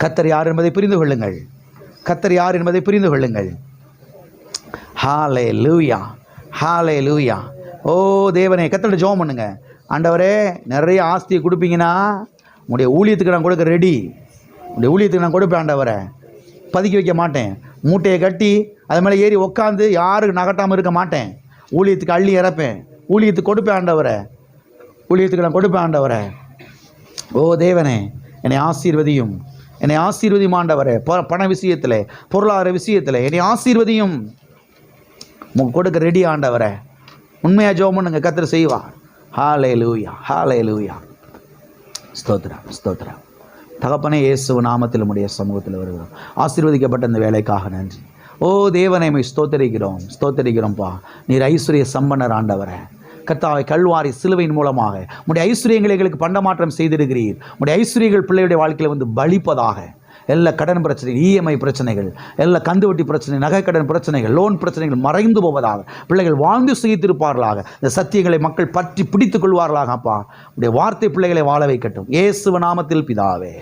கர்த்தர் யார் என்பதை புரிந்து கொள்ளுங்கள். கர்த்தர் யார் என்பதை புரிந்து கொள்ளுங்கள். ஹல்லேலூயா, ஹல்லேலூயா. ஓ தேவனே, கர்த்தரோட ஜெபம் பண்ணுங்க. ஆண்டவரே நிறைய ஆஸ்தியை கொடுப்பீங்கன்னா உங்களுடைய ஊழியத்துக்கு நான் கொடுக்க ரெடி. உங்களுடைய ஊழியத்துக்கு நான் கொடுப்பேன் ஆண்டவரை. பதுக்கி வைக்க மாட்டேன். மூட்டையை கட்டி அது மேலே ஏறி உட்காந்து யாருக்கு நகட்டாமல் இருக்க மாட்டேன். ஊழியத்துக்கு அள்ளி இறப்பேன். ஊழியத்துக்கு கொடுப்பேன் ஆண்டவரை. ஊழியத்துக்கு நான் கொடுப்பேன் ஆண்டவரை. ஓ தேவனே, என்னை ஆசீர்வதியும், என்னை ஆசீர்வதியும் ஆண்டவரை. பண விஷயத்தில், பொருளாதார விஷயத்தில் என்னை ஆசீர்வதியும். உங்களுக்கு கொடுக்க ரெடி ஆண்டவரை. உண்மையாக ஜெபம் பண்ணுங்க, கர்த்தர் செய்வார். ஹல்லேலூயா, ஹல்லேலூயா. ஸ்தோத்திரம், ஸ்தோத்திரம். தகப்பனே, இயேசு நாமத்தில் உம்முடைய சமூகத்தில் வருகிறோம். ஆசீர்வதிக்கப்பட்ட இந்த வேலைக்காக நன்றி. ஓ தேவனை ஸ்தோத்தரிக்கிறோம், ஸ்தோத்தரிக்கிறோம்ப்பா. நீர் ஐஸ்வர்ய சம்பன்னர் ஆண்டவரே. கர்த்தாவை கல்வாரி சிலுவையின் மூலமாக உம்முடைய ஐஸ்வர்யங்களை எங்களுக்கு பண்டமாற்றம் செய்திருக்கிறீர். உம்முடைய ஐஸ்வர்யங்கள் பிள்ளையுடைய வாழ்க்கையில் வந்து பலிப்பதாக. எல்லா கடன் பிரச்சனைகள், இஎம்ஐ பிரச்சனைகள், எல்லா கந்துவட்டி பிரச்சனை, நகைக்கடன் பிரச்சனைகள், லோன் பிரச்சனைகள் மறைந்து போவதாக. பிள்ளைகள் வாழ்ந்து சுகித்திருப்பார்களாக. இந்த சத்தியங்களை மக்கள் பற்றி பிடித்துக் கொள்வார்களாக. அப்பா உடைய வார்த்தை பிள்ளைகளை வாழ வைக்கட்டும். இயேசு நாமத்தில் பிதாவே.